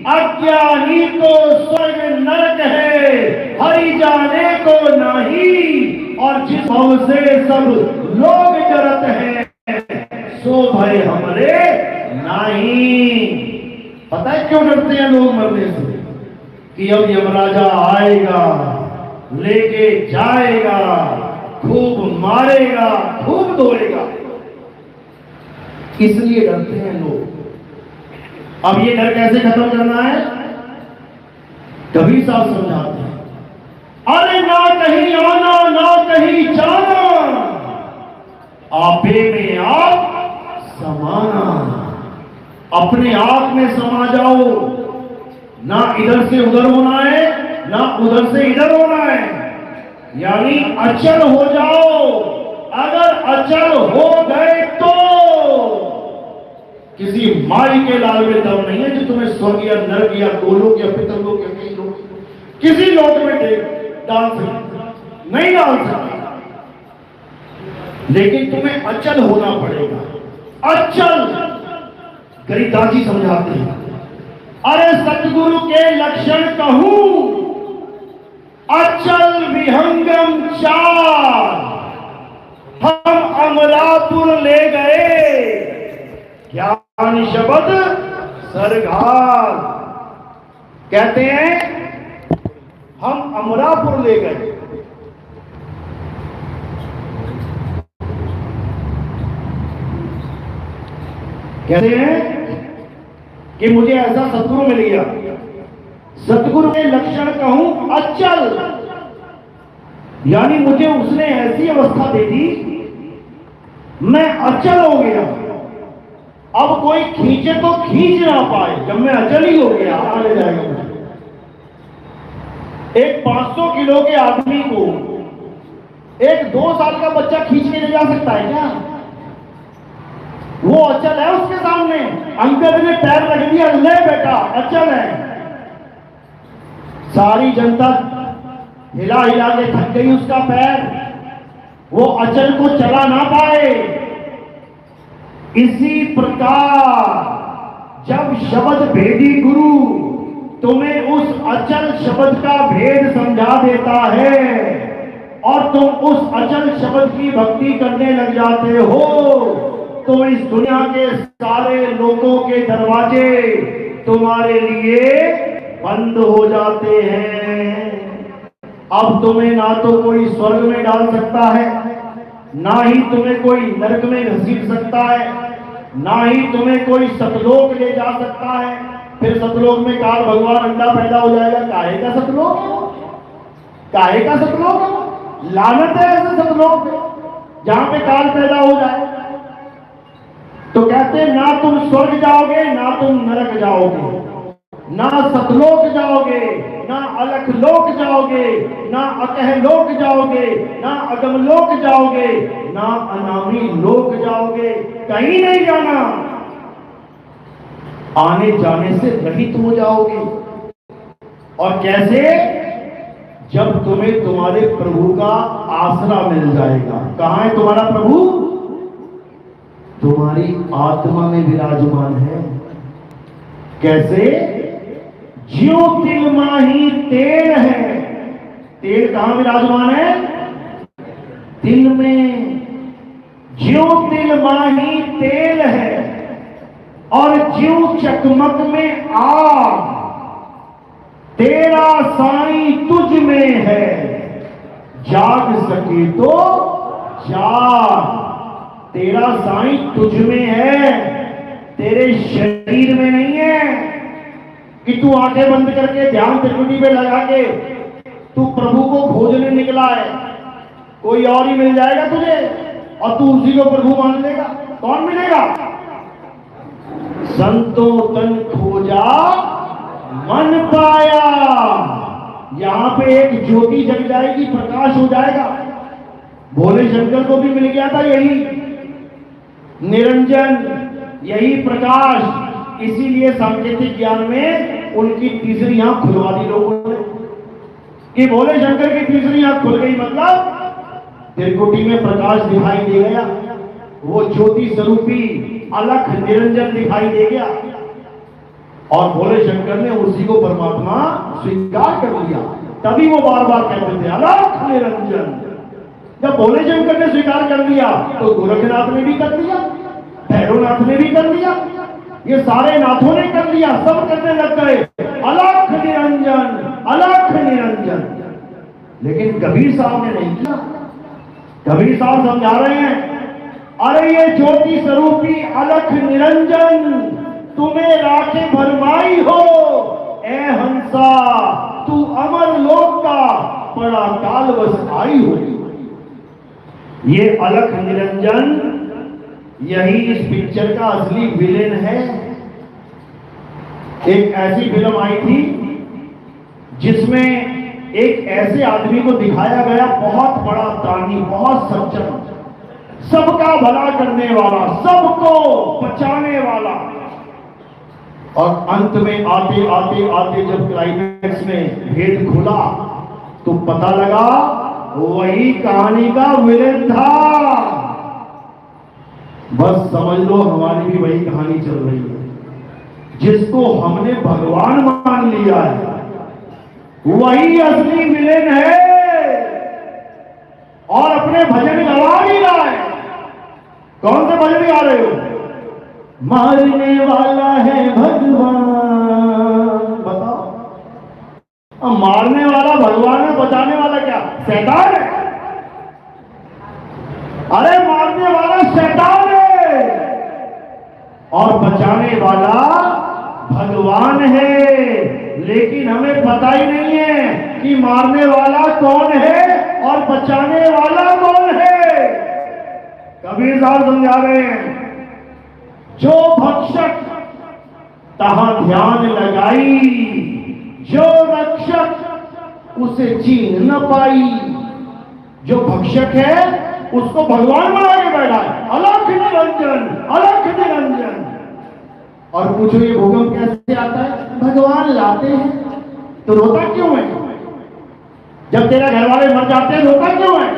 अज्ञानी को स्वर्ग नरक है, हरि जाने को नहीं। और जिस भाव से सब लोग डरत हैं, सो भय हमरे नहीं। पता है क्यों डरते हैं लोग मरने से? कि अब यमराजा आएगा, लेके जाएगा, खूब मारेगा, खूब धोएगा, इसलिए डरते हैं लोग। अब ये डर कैसे खत्म करना है? कबीर साहब समझाते हैं, अरे ना कहीं आना ना कहीं जाना, आपे में आप समाना। अपने आप में समा जाओ, ना इधर से उधर होना है, ना उधर से इधर होना है, यानी अचल हो जाओ। अगर अचल हो गए तो किसी माई के लाल में दम नहीं है जो तुम्हें स्वर्ग या नरक या गोलोक या पितरलोक या कहीं लोग किसी लोक में डाल सकते नहीं डाल सकते, लेकिन तुम्हें अचल होना पड़ेगा। अचल गरीबदास जी समझाते हैं, अरे सतगुरु के लक्षण कहूं, अचल विहंगम चार। हम अमरापुर ले गए, ज्ञान शब्द सरगार। कहते हैं हम अमरापुर ले गए। कहते हैं कि मुझे ऐसा सतगुरु मिल गया। सतगुरु के लक्षण कहूं अचल, यानी मुझे उसने ऐसी अवस्था दे दी, मैं अचल हो गया। अब कोई खींचे तो खींच ना पाए, जब मैं अचल ही हो गया, आगे जाएगा मुझे। एक 500 किलो के आदमी को एक 2 साल का बच्चा खींच के ले जा सकता है क्या? वो अचल है उसके सामने। अंकल ने पैर रख दिया, ले बेटा अचल है। सारी जनता हिला हिला के थक गई उसका पैर, वो अचल को चला ना पाए। इसी प्रकार जब शब्द भेदी गुरु तुम्हें उस अचल शब्द का भेद समझा देता है और तुम उस अचल शब्द की भक्ति करने लग जाते हो, तो इस दुनिया के सारे लोगों के दरवाजे तुम्हारे लिए बंद हो जाते हैं। अब तुम्हें ना तो कोई स्वर्ग में डाल सकता है, ना ही तुम्हें कोई नरक में घसीट सकता है, ना ही तुम्हें कोई सतलोक ले जा सकता है। फिर सतलोक में काल भगवान अंडा पैदा हो जाएगा। काहे का सतलोक? काहे का सतलोक? लानत है ऐसे सतलोक जहां पे काल पैदा हो जाए। तो कहते ना तुम स्वर्ग जाओगे, ना तुम नरक जाओगे, ना सतलोक जाओगे, ना अलख लोक जाओगे, ना अकह लोक जाओगे, ना अगम लोक जाओगे, ना अनामी लोक जाओगे। कहीं नहीं जाना, आने जाने से रहित हो जाओगे। और कैसे? जब तुम्हें तुम्हारे प्रभु का आसरा मिल जाएगा। कहां है तुम्हारा प्रभु? तुम्हारी आत्मा में विराजमान है। कैसे? ज्यों तिल माही तेल है। तेल कहां विराजमान है? दिल में ज्यों तिल माही तेल है और ज्यों चकमक में आग, तेरा साईं तुझ में है, जाग सके तो जाग। तेरा साईं तुझ में है, तेरे शरीर में नहीं है कि तू आंखें बंद करके ध्यान त्रिकुटी पे लगा के तू प्रभु को खोजने निकला है। कोई और ही मिल जाएगा तुझे और तू उसी को प्रभु मान लेगा। कौन मिलेगा? संतों तन खोजा मन पाया। यहां पे एक ज्योति जग जाएगी, प्रकाश हो जाएगा। भोले शंकर को भी मिल गया था यही निरंजन, यही प्रकाश। इसीलिए सांकेतिक ज्ञान में उनकी तीसरी आंख खुलवा दी लोगों ने कि भोले शंकर की तीसरी आंख खुल गई, मतलब त्रिकुटी में प्रकाश दिखाई दे गया, वो ज्योति स्वरूपी अलख निरंजन दिखाई दे गया और भोले शंकर ने उसी को परमात्मा स्वीकार कर लिया। तभी वो बार बार कहते थे अलख निरंजन। जब भोले शंकर ने स्वीकार कर लिया तो गोरखनाथ ने भी कर लिया, भैरवनाथ ने भी कर लिया, ये सारे नाथों ने कर लिया। सब करने लग गए अलख निरंजन, अलख निरंजन। लेकिन कबीर साहब ने नहीं किया। कबीर साहब समझा रहे हैं, अरे ये ज्योति स्वरूपी अलख निरंजन तुम्हें राखे भरमाई हो, ए हंसा तू अमर लोक का बड़ा काल बस आई हो। ये अलख निरंजन यही इस पिक्चर का असली विलेन है। एक ऐसी फिल्म आई थी जिसमें एक ऐसे आदमी को दिखाया गया, बहुत बड़ा दानी, बहुत सज्जन, सबका भला करने वाला, सबको बचाने वाला। और अंत में आते आते आते जब क्लाइमैक्स में भेद खुला तो पता लगा वही कहानी का विलेन था। बस समझ लो हमारी भी वही कहानी चल रही है। जिसको हमने भगवान मान लिया है वही असली विलेन है और अपने भजन गवा भी रहा है। कौन से भजन गा रहे हो? मारने वाला है भगवान। बताओ, अब मारने वाला भगवान है, बचाने वाला क्या शैतान है? अरे मारने वाला शैतान है और बचाने वाला भगवान है। लेकिन हमें पता ही नहीं है कि मारने वाला कौन है और बचाने वाला कौन है। कबीर साहब समझा रहे हैं, जो भक्षक तहां ध्यान लगाई, जो रक्षक उसे चीन न पाई। जो भक्षक है उसको भगवान बना के बैठा है, अलख निरंजन, अलख निरंजन। और पूछो ये भूकंप कैसे आता है? भगवान लाते हैं। तो रोता क्यों है? जब तेरा घर वाले मर जाते हैं रोता क्यों है?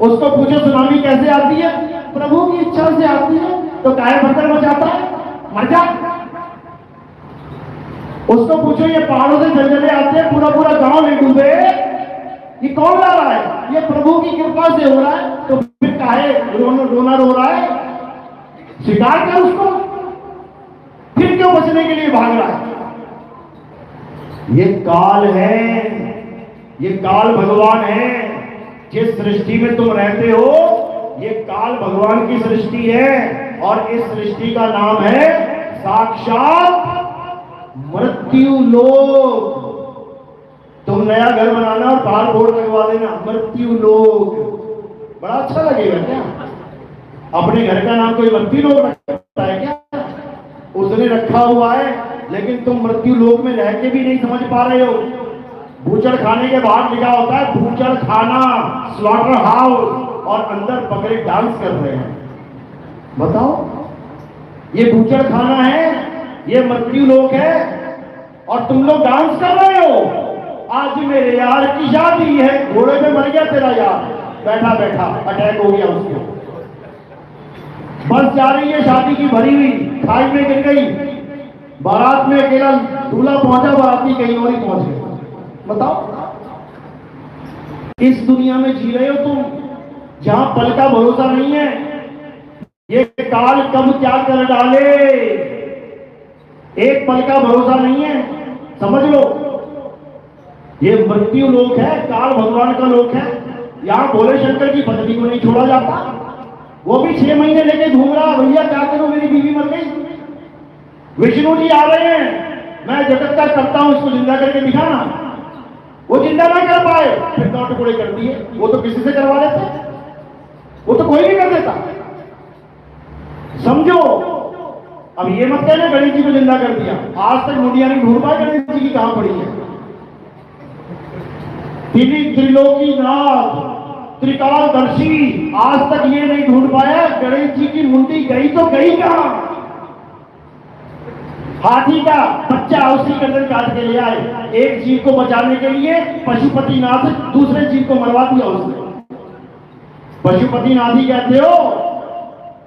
उसको पूछो सुनामी कैसे आती है? प्रभु की इच्छा से आती है। तो काहे बर्तन बचाता है? मर जा। उसको पूछो ये पहाड़ों से जलजले आते हैं, पूरा पूरा गांव नहीं डूबे, ये कौन ला रहा है? ये प्रभु की कृपा से हो रहा है। तो फिर काहे रोना रो रहा है? स्वीकार कर उसको, फिर क्यों बचने के लिए भाग रहा है? ये काल है, ये काल भगवान है। जिस सृष्टि में तुम रहते हो ये काल भगवान की सृष्टि है और इस सृष्टि का नाम है साक्षात मृत्यु लोक। तुम नया घर बनाना और बाहर बोर्ड लगवा देना मृत्यु लोक, बड़ा अच्छा लगेगा क्या? अपने घर का नाम कोई मृत्यु लोक रखता है क्या? उसने रखा हुआ है, लेकिन तुम मृत्यु लोक में रह के भी नहीं समझ पा रहे हो। बूचड़ खाने के बाहर लिखा होता है बूचड़ खाना, स्लॉटर हाउस, और अंदर बकरे डांस कर रहे हैं। बताओ, ये बूचड़ खाना है, ये मृत्यु लोक है और तुम लोग डांस कर रहे हो। आज मेरे यार की शादी है, घोड़े पे मर गया तेरा यार, बैठा बैठा अटैक हो गया उसको। बस जा रही है शादी की भरी हुई, खाई में गिर गई, बारात में अकेला दूल्हा पहुंचा, बाराती कहीं और ही पहुंच गए। बताओ, इस दुनिया में जी रहे हो तुम, जहां पल का भरोसा नहीं है। ये काल कब क्या कर डाले, एक पल का भरोसा नहीं है, समझ लो। ये मृत्यु लोक है, काल भगवान का लोक है। यहां भोले शंकर की पत्नी को नहीं छोड़ा जाता, वो भी 6 महीने लेके घूम रहा, भैया क्या करूं मेरी बीवी मर गई। विष्णु जी आ रहे हैं, मैं जगत का करता हूं, इसको जिंदा करके दिखाना। वो जिंदा ना कर पाए, फिर दो टुकड़े कर दिए। वो तो किसी से करवा लेते, वो तो कोई नहीं कर देता, समझो। अब ये मत कहना गणेश जी को जिंदा कर दिया, आज तक मुंडिया नहीं ढूंढ पाए गणेश जी की कहां पड़ी है। त्रिलोकीनाथ त्रिकालदर्शी आज तक ये नहीं ढूंढ पाया गणेश जी की मुंडी गई तो गई कहां। हाथी का बच्चा उसी गर्दन काट के ले आए, एक जीव को बचाने के लिए पशुपतिनाथ दूसरे जीव को मरवा दिया उसने। पशुपतिनाथ ही कहते हो,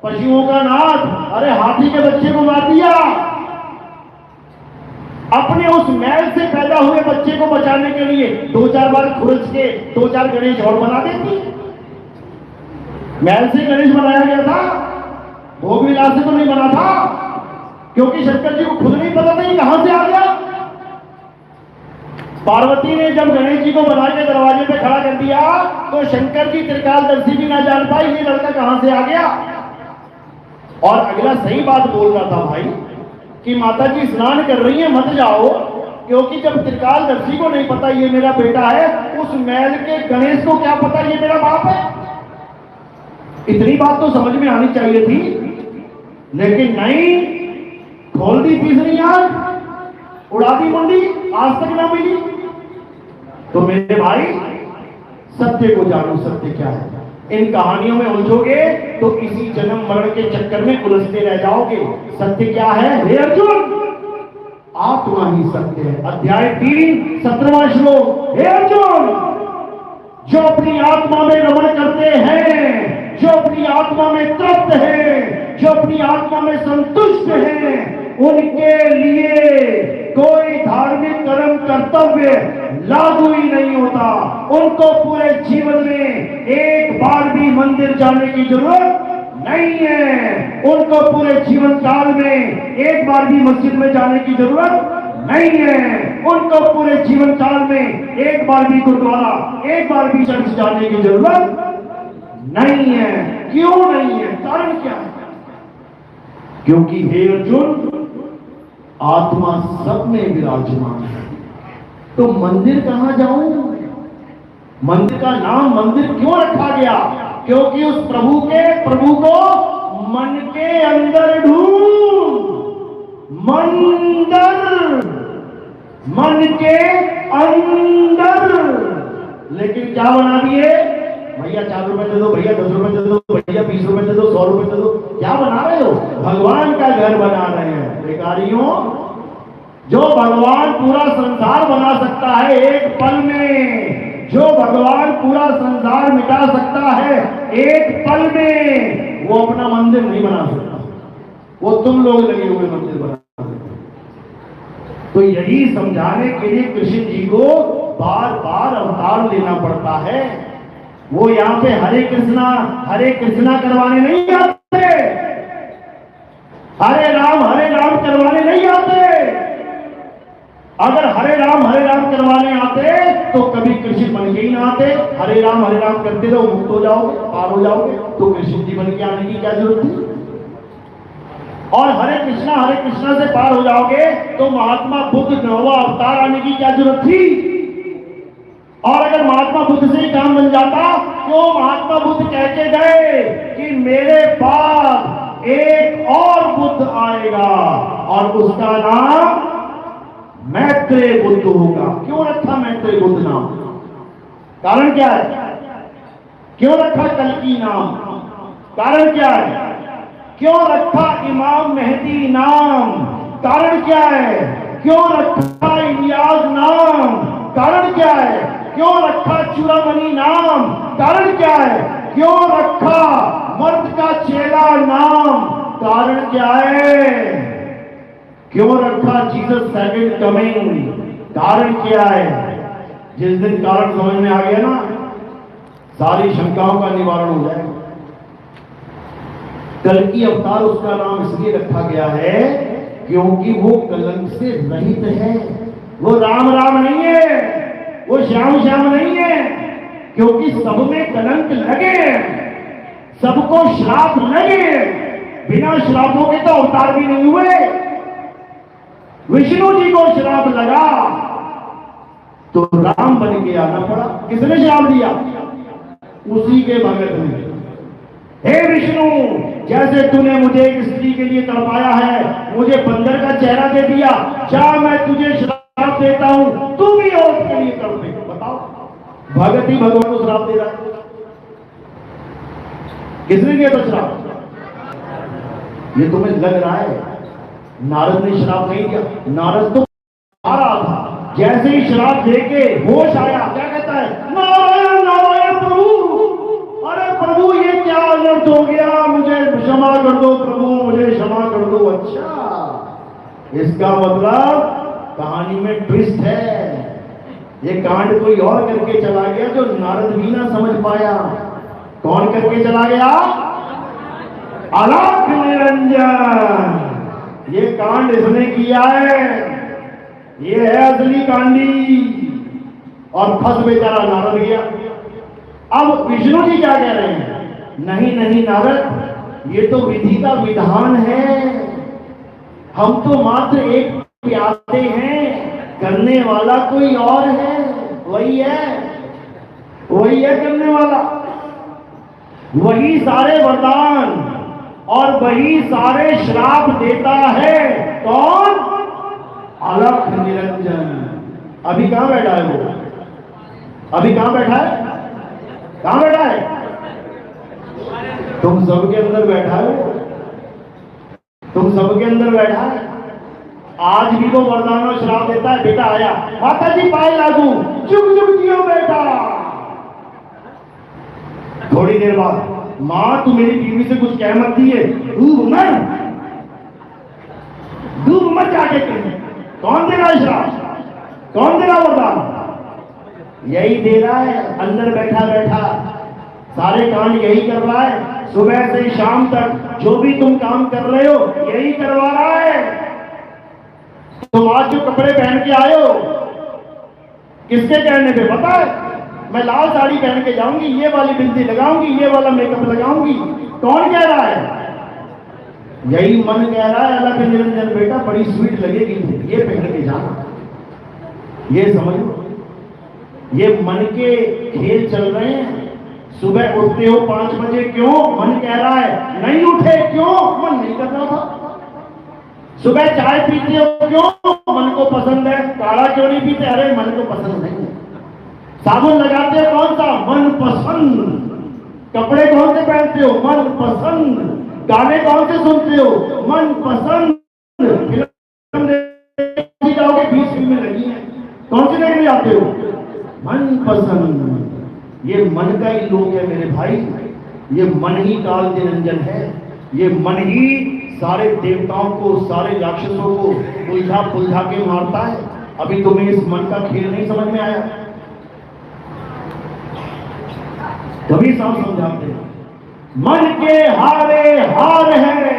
पशुओं का नाथ। अरे हाथी के बच्चे को मार दिया, अपने उस मैल से पैदा हुए बच्चे को बचाने के लिए 2-4 बार खुरच के 2-4 गणेश और बना देती। मैल से गणेश बनाया गया था, भोग विलास से तो नहीं बना था, क्योंकि शंकर जी को खुद नहीं पता था ये कहां से आ गया। पार्वती ने जब गणेश जी को बना के दरवाजे पे खड़ा कर दिया तो शंकर जी त्रिकालदर्शी भी ना जान पाई ये लड़का कहां से आ गया। और अगला सही बात बोल रहा था भाई कि माता जी स्नान कर रही है, मत जाओ, क्योंकि जब त्रिकालदर्शी को नहीं पता ये मेरा बेटा है, उस मैल के गणेश को क्या पता ये मेरा बाप है। इतनी बात तो समझ में आनी चाहिए थी, लेकिन नहीं, खोल दी तीसरी आंख, उड़ा दी मुंडी, आज तक ना मिली। तो मेरे भाई सत्य को जानो, सत्य क्या है। इन कहानियों में उलझोगे तो इसी जन्म मरण के चक्कर में उलझते रह जाओगे। सत्य क्या है हे अर्जुन, आत्मा ही सत्य है। अध्याय 3 17वां श्लोक। हे अर्जुन, जो अपनी आत्मा में रमण करते हैं, जो अपनी आत्मा में तृप्त है, जो अपनी आत्मा में संतुष्ट है, उनके लिए कोई धार्मिक कर्म कर्तव्य लागू ही नहीं होता। उनको पूरे जीवन में एक बार भी मंदिर जाने की जरूरत नहीं है, उनको पूरे जीवन काल में एक बार भी मस्जिद में जाने की जरूरत नहीं है, उनको पूरे जीवन काल में एक बार भी गुरुद्वारा, एक बार भी चर्च जाने की जरूरत नहीं है। क्यों नहीं है, कारण क्या है? क्योंकि हे अर्जुन, आत्मा सब में विराजमान है, तो मंदिर कहां जाऊं? मंदिर का नाम मंदिर क्यों रखा गया? क्योंकि उस प्रभु को मन के अंदर ढूंढ। मंदिर मन के अंदर, लेकिन क्या बना दिए? भैया 4 रुपए दे दो, भैया 10 रुपए दे दो, भैया 20 रुपए दे दो, 100 रुपए दे दो। क्या बना रहे हो? भगवान का घर बना रहे हैं। बेकारियों, जो भगवान पूरा संसार बना सकता है एक पल में, जो भगवान पूरा संसार मिटा सकता है एक पल में, वो अपना मंदिर नहीं बना सकता। वो तुम लोग लगे हुए मंदिर बना। तो यही समझाने के लिए कृष्ण जी को बार बार अवतार लेना पड़ता है। वो यहां पे हरे कृष्णा करवाने नहीं आते, हरे राम करवाने नहीं आते। अगर हरे राम करवाने आते तो कभी कृष्ण बन के ही ना आते। हरे राम करते रहो, मुक्त हो जाओगे, पार हो जाओगे, तो कृष्ण जी बन के आने की क्या जरूरत थी? और हरे कृष्णा से पार हो जाओगे तो महात्मा बुद्ध 9वां अवतार आने की क्या जरूरत थी? और अगर महात्मा बुद्ध से ही काम बन जाता, क्यों महात्मा बुद्ध कह के गए कि मेरे बाद एक और बुद्ध आएगा और उसका नाम मैत्रेय बुद्ध होगा। क्यों रखा मैत्रेय बुद्ध नाम? कारण क्या है? क्यों रखा कल्कि नाम? कारण क्या है? क्यों रखा इमाम मेहदी नाम? कारण क्या है? क्यों रखा इलियास नाम? कारण क्या है? क्यों रखा चूड़ामणि नाम? कारण क्या है? क्यों रखा मर्द का चेला नाम? कारण क्या है? क्यों रखा जीसस सेकंड कमिंग? कारण क्या है? जिस दिन कारण समझ में आ गया ना, सारी शंकाओं का निवारण हो जाएगा। कल्कि अवतार उसका नाम इसलिए रखा गया है क्योंकि वो कलंक से रहित है। वो राम राम नहीं है, वो श्याम श्याम नहीं है, क्योंकि सब में कलंक लगे, सबको श्राप लगे। बिना श्रापों के तो अवतार भी नहीं हुए। विष्णु जी को श्राप लगा तो राम बन के आना पड़ा। किसने श्राप दिया? उसी के भगत ने। हे विष्णु, जैसे तूने मुझे एक स्त्री के लिए तड़पाया है, मुझे बंदर का चेहरा दे दिया, क्या मैं तुझे श्राप देता हूं, तू भी औरत के लिए तड़पे। बताओ, भगत ही भगवान को श्राप दे रहा है। किसने दिया था श्राप? ये तुम्हें लग रहा है नारद ने श्राप नहीं दिया। नारद तो आ रहा था, जैसे ही श्राप देके होश आया, क्या कहता है? नारायण नारायण प्रभु, अरे प्रभु ये क्या अनर्थ हो गया, मुझे क्षमा कर दो प्रभु, मुझे क्षमा कर दो। अच्छा, इसका मतलब कहानी में ट्विस्ट है। ये कांड कोई और करके चला गया जो नारद भी ना समझ पाया। कौन करके चला गया? अलख निरंजन। ये कांड इसने किया है, ये है असली कांडी। और फंस बेचारा नारद गया। अब विष्णु जी क्या कह रहे हैं? नहीं नहीं नारद, ये तो विधि का विधान है, हम तो मात्र एक प्यादे हैं, करने वाला कोई और है। वही है करने वाला, वही सारे वरदान और वही सारे श्राप देता है। कौन? अलख निरंजन। अभी कहां बैठा है वो? अभी कहां बैठा है? कहां बैठा है? तुम सबके अंदर बैठा है, तुम सबके अंदर बैठा है। आज भी वो वरदान और श्राप देता है। बेटा आया, माता जी पाए लागू, चुप चुप जियो बेटा। थोड़ी देर बाद, मां तू मेरी बीवी से कुछ कह मत दिए, डूब मत जाके कहीं। कौन दे रहा है श्राप? कौन दे रहा वरदान? यही दे रहा है, अंदर बैठा बैठा सारे कांड यही कर रहा है। सुबह से शाम तक जो भी तुम काम कर रहे हो यही करवा रहा है। तुम आज जो कपड़े पहन के आए हो, किसके कहने पे पता है? मैं लाल साड़ी पहन के जाऊंगी, ये वाली बिंदी लगाऊंगी, ये वाला मेकअप लगाऊंगी। कौन कह रहा है? यही मन कह रहा है, अलख निरंजन बेटा बड़ी स्वीट लगेगी, ये पहन के जाना। ये समझो, ये मन के खेल चल रहे हैं। सुबह उठते हो 5 बजे, क्यों? मन कह रहा है। नहीं उठे, क्यों? मन नहीं कर रहा था। सुबह चाय पीते हो, क्यों? मन को पसंद है। काढ़ा क्यों नहीं पीते? अरे मन को पसंद नहीं है। साबुन लगाते हो कौन सा? मन पसंद। कपड़े कौन से पहनते हो? मन पसंद। गाने कौन से सुनते हो? मन पसंद। फिल्म देखने जाओगे, 20 फिल्में लगी हैं, कौन सी देखने जाते हो? मन पसंद। ये मन का ही लोग है मेरे भाई। ये मन ही काल निरंजन है। ये मन ही सारे देवताओं को, सारे राक्षसों को उलझा पुलझा के मारता है। अभी तुम्हें इस मन का खेल नहीं समझ में आया? कभी साफ समझाते हैं, मन के हारे हार है,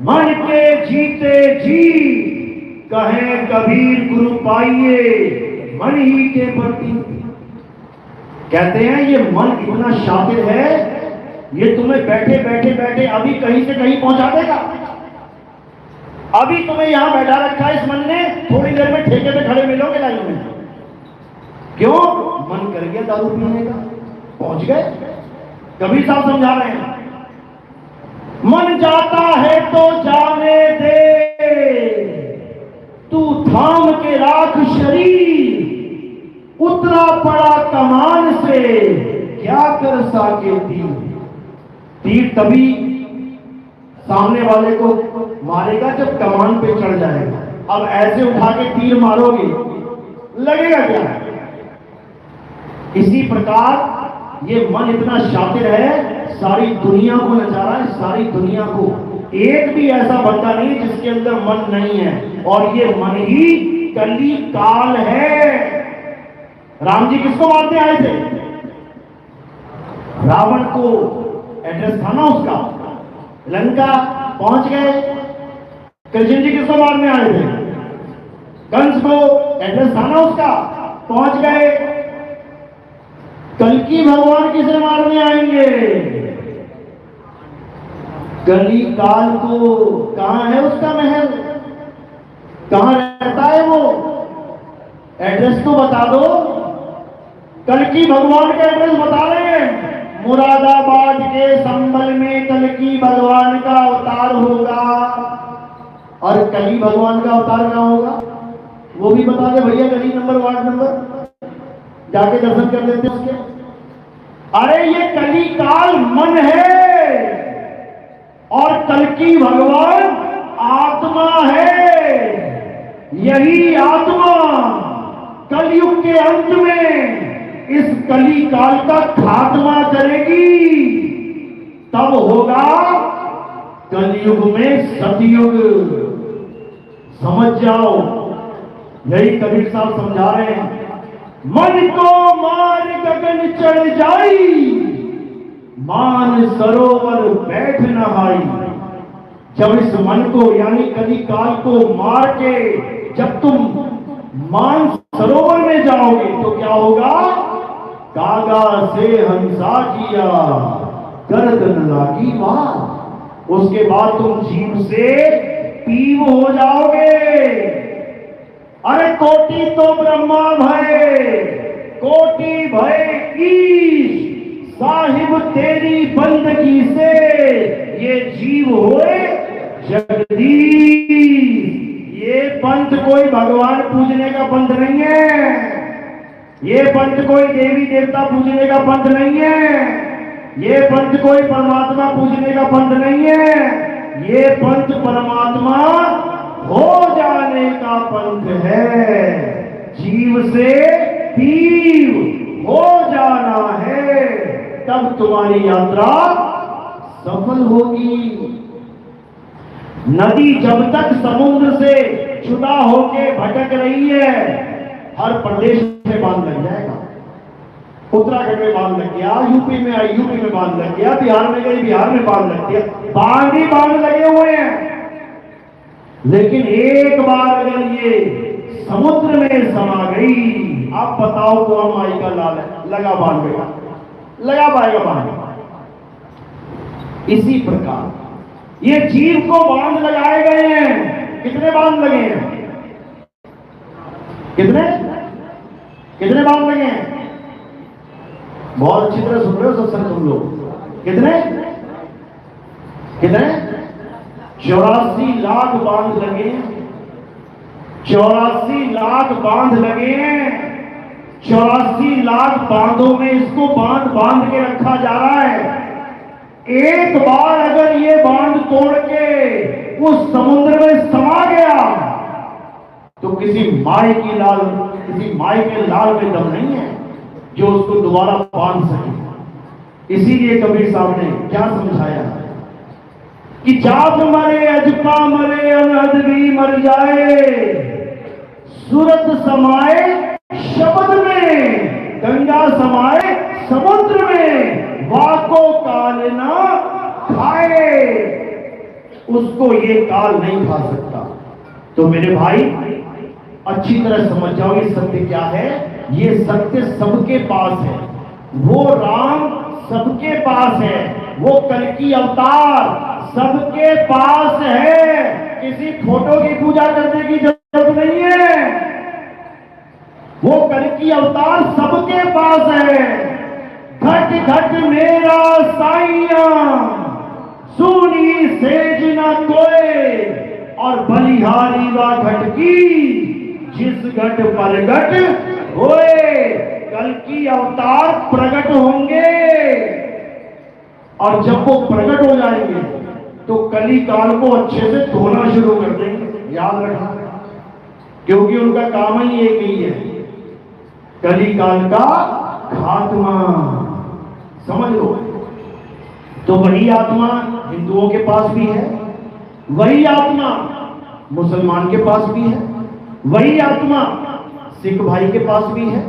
मन के जीते जी, कहे कबीर गुरु पाइए मन ही के प्रति। कहते हैं ये मन इतना शातिर है, ये तुम्हें बैठे बैठे बैठे अभी कहीं से कहीं पहुंचा देगा। अभी तुम्हें यहां बैठा रखा है इस मन ने, थोड़ी देर में ठेके पे खड़े मिलोगे लाइन में। क्यों? मन कर गया दारू पीने का, पहुंच गए। कभी साहब समझा रहे हैं, मन जाता है तो जाने दे, तू थाम के राख शरीर, उतरा पड़ा कमान से, क्या कर सके तीर। तीर तभी सामने वाले को मारेगा जब कमान पे चढ़ जाएगा। अब ऐसे उठा के तीर मारोगे, लगेगा क्या? इसी प्रकार ये मन इतना शातिर है, सारी दुनिया को नचा रहा है, सारी दुनिया को। एक भी ऐसा बंदा नहीं जिसके अंदर मन नहीं है, और ये मन ही कली काल है। राम जी किसको मारने आए थे? रावण को एड्रेस था ना उसका, लंका पहुंच गए, कृष्ण जी किसको मारने आए थे, कंस को एड्रेस था ना उसका, पहुंच गए। कल्कि भगवान किसे मारने आएंगे, कली काल को, कहां है उसका महल, कहां रहता है वो, एड्रेस तो बता दो। कल्कि भगवान का एड्रेस बता रहे हैं, मुरादाबाद के संभल में कल्कि भगवान का अवतार होगा। और कली भगवान का अवतार कहां होगा वो भी बता दे भैया, गली नंबर वार्ड नंबर जाके दर्शन कर लेते उसके। अरे ये कली काल मन है और कल्कि भगवान आत्मा है। यही आत्मा कलयुग के अंत में इस कली काल का खात्मा करेगी, तब होगा कलयुग में सतयुग। समझ जाओ, यही कबीर साहब समझा रहे हैं। मन को मार गगन चढ़ जाई, मान सरोवर बैठ नहाई। जब इस मन को यानी कली काल को मार के जब तुम मान सरोवर में जाओगे तो क्या होगा, कागा से हंसा किया गर्दन लागी मां। उसके बाद तुम जीव से पीव हो जाओगे। अरे कोटि तो ब्रह्मा भय, कोटि भय ईश, साहिब तेरी बंदगी से ये जीव होए जगदीश। ये पंथ कोई भगवान पूजने का पंथ नहीं है, ये पंथ कोई देवी देवता पूजने का पंथ नहीं है, ये पंथ कोई परमात्मा पूजने का पंथ नहीं है। ये पंथ परमात्मा हो जाने का पंथ है। जीव से पीव हो जाना है, तब तुम्हारी यात्रा सफल होगी। नदी जब तक समुद्र से जुदा होके भटक रही है, हर प्रदेश में बांध लग जाएगा। उत्तराखंड में बांध लग गया, यूपी में आई यूपी में बांध लग गया, बिहार में गई बिहार में बांध लग गया, बांध ही बांध लगे हुए हैं। लेकिन एक बार अगर ये समुद्र में समा गई, आप बताओ तो हम माई का लाल है, लगा बांधेगा, लगा पाएगा बांध। इसी प्रकार ये जीव को बांध लगाए गए हैं। कितने बांध लगे हैं, कितने कितने बांध लगे हैं, बहुत अच्छी तरह सुन रहे हो सत्संग तुम लोग। कितने कितने 84 लाख बांध लगे, 84 लाख बांध लगे। 84 लाख बांधों में इसको बांध बांध के रखा जा रहा है। एक बार अगर ये बांध तोड़ के उस समुद्र में समा गया तो किसी माई के लाल में दम नहीं है जो उसको दोबारा बांध सके। इसीलिए कबीर साहब ने क्या समझाया कि जात मरे अजपा मरे अनहद भी मर जाए, सूरत समाए शब्द में, गंगा समाए समुद्र में, वाको काल ना खाए। उसको ये काल नहीं खा सकता। तो मेरे भाई अच्छी तरह समझ जाओ ये सत्य क्या है। ये सत्य सबके पास है, वो राम सबके पास है, वो कल्कि अवतार सबके पास है। किसी फोटो की पूजा करने की जरूरत नहीं है, वो कल्कि अवतार सबके पास है। घट घट मेरा साइया सुनी सेज न कोई, और बलिहारी व घट की जिस घट परगट होए। कल्कि अवतार प्रकट होंगे और जब वो प्रकट हो जाएंगे तो कली काल को अच्छे से धोना शुरू कर देंगे। याद रखना, क्योंकि उनका काम ही एक ही है, कली काल का खात्मा। समझ लो। तो वही आत्मा हिंदुओं के पास भी है, वही आत्मा मुसलमान के पास भी है, वही आत्मा सिख भाई के पास भी है,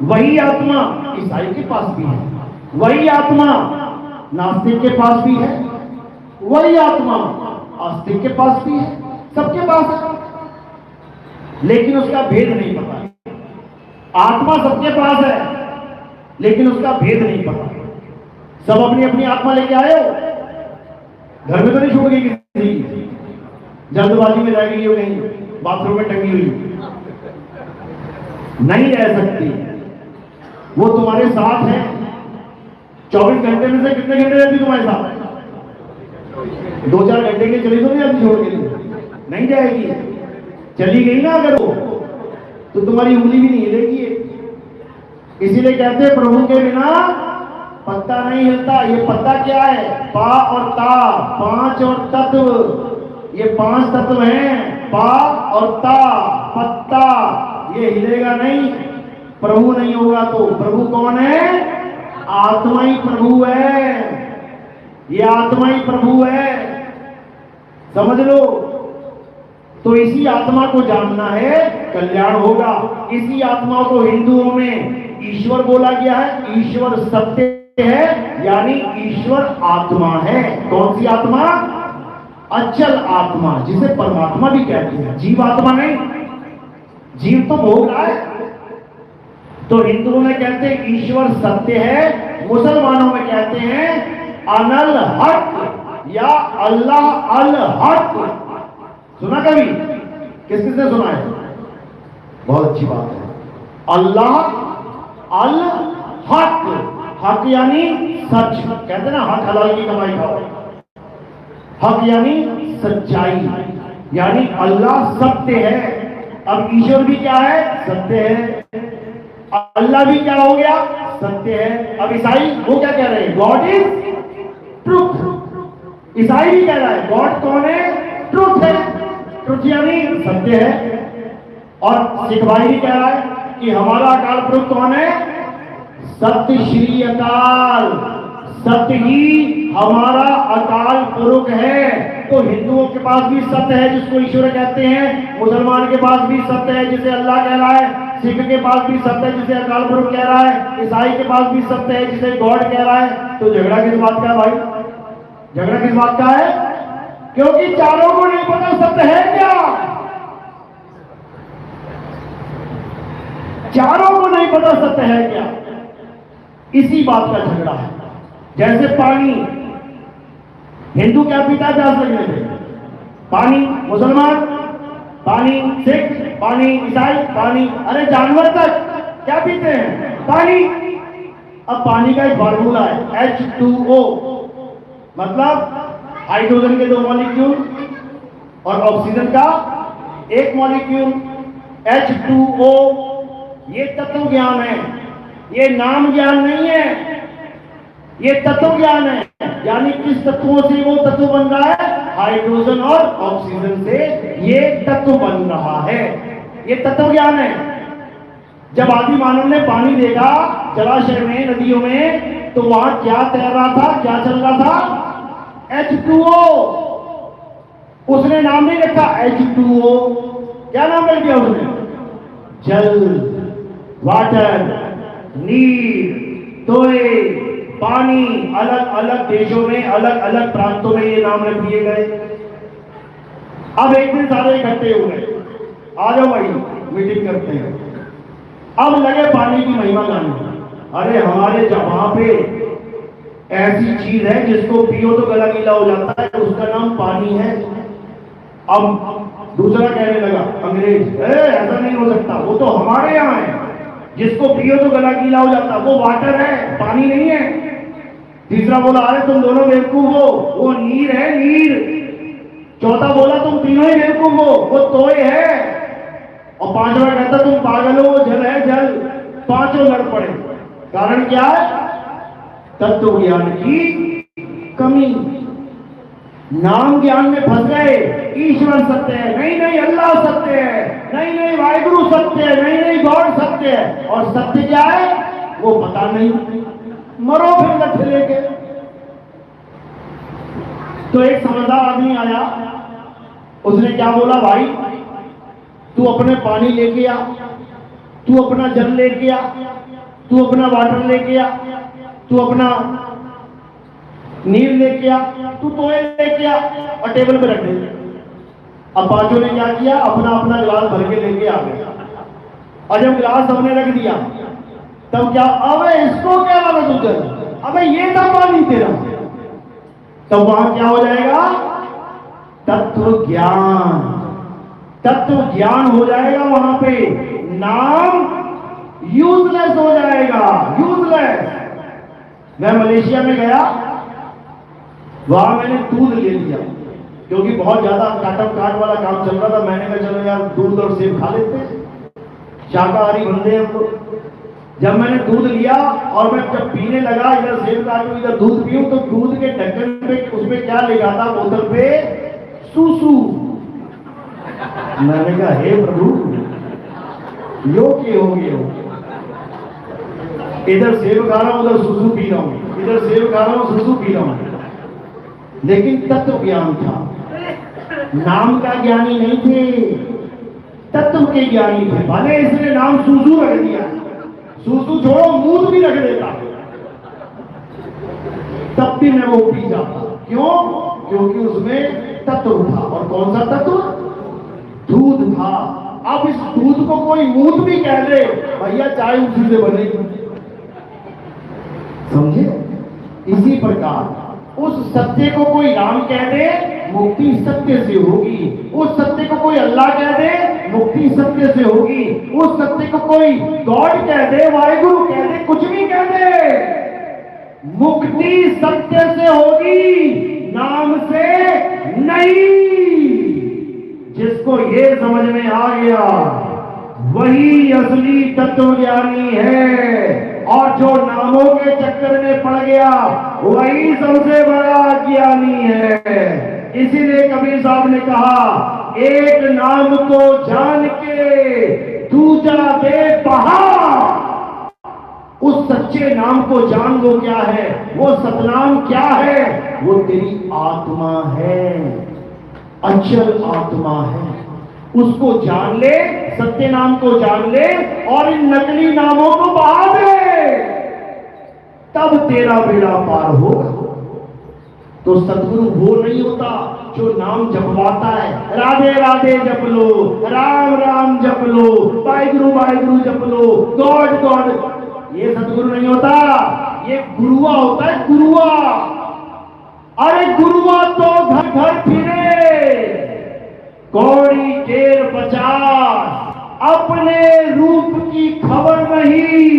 वही आत्मा ईसाई के पास भी है। वही आत्मा नास्तिक के पास भी है, वही आत्मा आस्तिक के पास भी है, सबके पास है, लेकिन उसका भेद नहीं पता। आत्मा सबके पास है लेकिन उसका भेद नहीं पता। सब अपनी अपनी आत्मा लेके आए हो, घर में तो नहीं छोड़ गई किसी की, जल्दबाजी में रह गई हो कहीं बाथरूम में टंगी हुई, नहीं रह सकती। वो तुम्हारे साथ है। 24 घंटे में से कितने घंटे रहती तुम्हारे साथ? 2-4 घंटे के चली तो नहीं अभी छोड़ के, नहीं जाएगी। चली गई ना अगर वो, तो तुम्हारी उंगली भी नहीं हिलेगी। इसीलिए कहते हैं प्रभु के बिना पत्ता नहीं हिलता। ये पत्ता क्या है? पा और ता, 5 और तत्व। ये 5 तत्व हैं, पा और ता, पत्ता। ये हिलेगा नहीं, प्रभु नहीं होगा तो। प्रभु कौन है? आत्मा ही प्रभु है। ये आत्मा ही प्रभु है, समझ लो। तो इसी आत्मा को जानना है, कल्याण होगा। इसी आत्मा को हिंदुओं में ईश्वर बोला गया है। ईश्वर सत्य है, यानी ईश्वर आत्मा है। कौन सी आत्मा? अचल आत्मा, जिसे परमात्मा भी कहते हैं। जीव आत्मा नहीं, जीव तो भोग रहा है। तो हिंदुओं में कहते हैं ईश्वर सत्य है, मुसलमानों में कहते हैं अनल हक या अल्लाह अल हक। सुना कभी? किस किसने सुना है? बहुत अच्छी बात है। अल्लाह अल हक, हक यानी सच। कहते ना हक हलाल की कमाई खाओ। हक यानी सच्चाई, यानी अल्लाह सत्य है। अब ईश्वर भी क्या है? सत्य है। अल्लाह भी क्या हो गया? सत्य है। अब ईसाई वो क्या कह रहे हैं? God is truth. ईसाई भी कह रहा है गॉड कौन है? ट्रुथ है। ट्रुथ यानी सत्य है। और सिख भाई भी कह रहा है कि हमारा अकाल पुरुष कौन है? सत्य श्री अकाल। सत्य ही हमारा अकाल पुरुष है। तो हिंदुओं के पास भी सत्य है, जिसको ईश्वर कहते हैं। मुसलमान के पास भी सत्य है, जिसे अल्लाह कह रहा है। सिख के पास भी सत्य है, जिसे अकाल पुरुष कह रहा है। ईसाई के पास भी सत्य है, जिसे गॉड कह रहा है। तो झगड़ा किस बात का है भाई? झगड़ा किस बात का है? क्योंकि चारों को नहीं पता सत्य है क्या। चारों को नहीं पता सत्य है क्या, इसी बात का झगड़ा है। जैसे पानी, हिंदू क्या पीता है प्यास लगने पे? पानी। मुसलमान पानी, सिख पानी, ईसाई पानी, अरे जानवर तक क्या पीते हैं? पानी। अब पानी का एक फार्मूला है H2O, मतलब हाइड्रोजन के 2 मॉलिक्यूल और ऑक्सीजन का 1 मॉलिक्यूल। H2O ये तत्व ज्ञान है, ये नाम ज्ञान नहीं है, ये तत्व ज्ञान है। यानी किस तत्वों से वो तत्व बन रहा है? हाइड्रोजन और ऑक्सीजन से ये तत्व बन रहा है। ये तत्व ज्ञान है। जब आदि मानव ने पानी देखा जलाशय में, नदियों में, तो वहां क्या तैर रहा था, क्या चल रहा था? H2O। उसने नाम नहीं रखा H2O, क्या नाम रख दिया उसने? जल, वाटर, नीर, तोय, पानी। अलग अलग देशों में, अलग अलग प्रांतों में ये नाम रख दिए गए। अब एक दिन सारे इकट्ठे हुए, आ जाओ भाई मीटिंग करते हैं। अब लगे पानी की महिमा गाने। अरे हमारे वहां पे ऐसी चीज है जिसको पियो तो गला गीला हो जाता है, उसका नाम पानी है। अब दूसरा कहने लगा अंग्रेज, ऐसा नहीं हो सकता, वो तो हमारे यहाँ है, जिसको पियो तो गला गीला हो जाता, वो वाटर है, पानी नहीं है। तीसरा बोला अरे तुम दोनों बेवकूफ हो, वो नीर है, नीर। चौथा बोला तुम तीनों ही बेवकूफ हो, वो तोय है। और पांचवा कहता तुम पागल हो, वो जल है, जल। पांचों लड़ पड़े। कारण क्या है? तत्व ज्ञान की कमी। नाम ज्ञान में फंस गए। ईश्वर सत्य है, नहीं नहीं अल्लाह सत्य है, नहीं नहीं वाहिगुरु सत्य है, नहीं नहीं गॉड सत्य है। और सत्य क्या है वो पता नहीं। मरो फिर लठ लेके। तो एक समझदार आदमी आया, उसने क्या बोला, भाई तू अपने पानी लेके आ, तू अपना जल लेके आ, तू अपना वाटर लेके आ, तू अपना नीर लेके आ, तू तोए लेके आ और टेबल पे रख दे। अब पांचों ने क्या किया, अपना अपना गिलास भर के लेके आ गए। और जब गिलास हमने रख दिया तब क्या, अबे इसको क्या लगा तुझे, अबे ये था पानी तेरा। तब वहां क्या हो जाएगा, तत्व ज्ञान, तत्व ज्ञान हो जाएगा। वहां पे नाम यूजलेस हो जाएगा, यूजलेस। मैं मलेशिया में गया, वहां मैंने दूध ले लिया क्योंकि बहुत ज्यादा काटम काट वाला काम चल रहा था। मैंने कहा चलो यार दूध और सेब खा लेते हैं, शाकाहारी बंदे हम लोग। जब मैंने दूध लिया और मैं जब पीने लगा, इधर सेब काटूं इधर दूध पीऊं, तो दूध के ढक्कन पे उसमें क्या लिखा था बोतल पे, सूसू। मैंने कहा हे प्रभु, यो के हो गए हो, इधर सेब खा रहा हूं उधर सूसू पी रहा हूं, इधर सेब खा रहा हूं सूसू पी रहा हूं। लेकिन तत्व ज्ञान था, नाम का ज्ञानी नहीं थे, तत्व के ज्ञानी थे। भले इसने नाम सूसू रख दिया, सूसू छोड़ो मूत भी रख देता, तब भी मैं वो पी जाता। क्यों? क्योंकि उसमें तत्व था। और कौन सा तत्व? दूध था। अब इस दूध को कोई मूत भी कह दे, भैया चाय उसी से बनेगी। समझे? इसी प्रकार उस सत्य को कोई राम कह दे, मुक्ति सत्य से होगी। उस सत्य को कोई अल्लाह कह दे, मुक्ति सत्य से होगी। उस सत्य को कोई गॉड कह दे, वाहिगुरु कह दे, कुछ भी कह दे, मुक्ति सत्य से होगी, नाम से नहीं। जिसको ये समझ में आ गया वही असली तत्वज्ञानी है, और जो नामों के चक्कर में पड़ गया वही सबसे बड़ा ज्ञानी है। इसीलिए कबीर साहब ने कहा, एक नाम को जान के दूजा दे बहा। उस सच्चे नाम को जान लो क्या है, वो सतनाम क्या है, वो तेरी आत्मा है, अचल आत्मा है। उसको जान ले, सत्य नाम को जान ले और इन नकली नामों को बहा दे, तब तेरा बेड़ा पार होगा। तो सतगुरु वो नहीं होता जो नाम जपवाता है, राधे राधे जप लो, राम राम जप लो, वाहिगुरु जप लो, गॉड गॉड। ये सतगुरु नहीं होता, ये गुरुआ होता है, गुरुआ। अरे गुरुआ तो घर घर फिरे, कौड़ी केर 50, अपने रूप की खबर नहीं,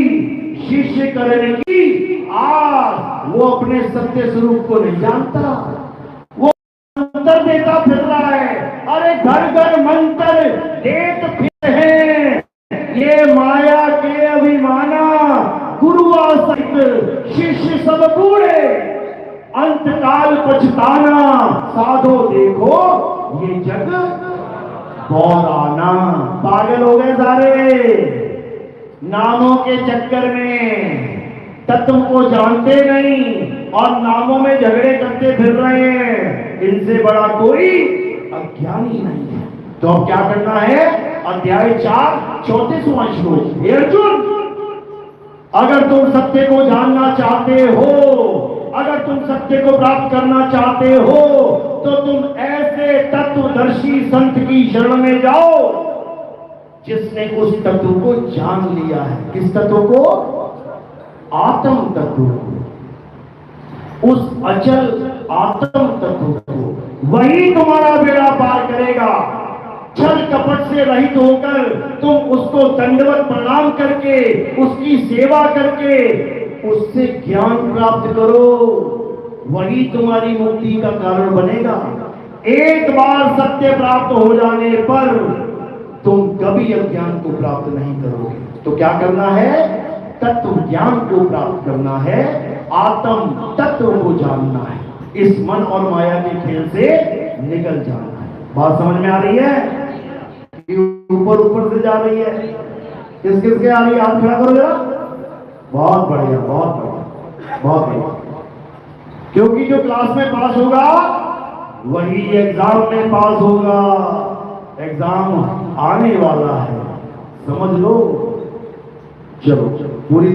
शिष्य करने की आस। वो अपने सत्य स्वरूप को नहीं जानता, वो मंत्र देता फिर रहा है। अरे घर घर मंत्र देत फिर है, ये माया के अभिमाना, गुरुआ सहित शिष्य सब बूढ़े, अंतकाल पछताना, साधो देखो ये जग बौराना। पागल हो गए सारे नामों के चक्कर में, तत्व को जानते नहीं और नामों में झगड़े करते फिर रहे हैं। इनसे बड़ा कोई अज्ञानी नहीं है। तो अब क्या करना है? अध्याय 4 34वां श्लोक। हे अर्जुन, अगर तुम सत्य को जानना चाहते हो, अगर तुम सत्य को प्राप्त करना चाहते हो, तो तुम ऐसे तत्वदर्शी संत की शरण में जाओ जिसने उस तत्व को जान लिया है। किस तत्व को? आत्म तत्व को, उस अचल आत्म तत्व को। वही तुम्हारा बेड़ा पार करेगा। छल कपट से रहित होकर तुम उसको दंडवत प्रणाम करके, उसकी सेवा करके उससे ज्ञान प्राप्त करो, वही तुम्हारी मुक्ति का कारण बनेगा। एक बार सत्य प्राप्त हो जाने पर तुम कभी अज्ञान को प्राप्त नहीं करोगे। तो क्या करना है? तत्व ज्ञान को प्राप्त करना है, आत्म तत्व को जानना है, इस मन और माया के खेल से निकल जाना है। बात समझ में आ रही है? ऊपर ऊपर से जा रही है? किस किस के आ रही है? हाथ खड़ा करो जरा। बहुत बढ़िया, बहुत बढ़िया, बहुत बढ़िया। क्योंकि जो क्लास में पास होगा वही एग्जाम में पास होगा। एग्जाम आने वाला है, समझ लो। चलो पूरी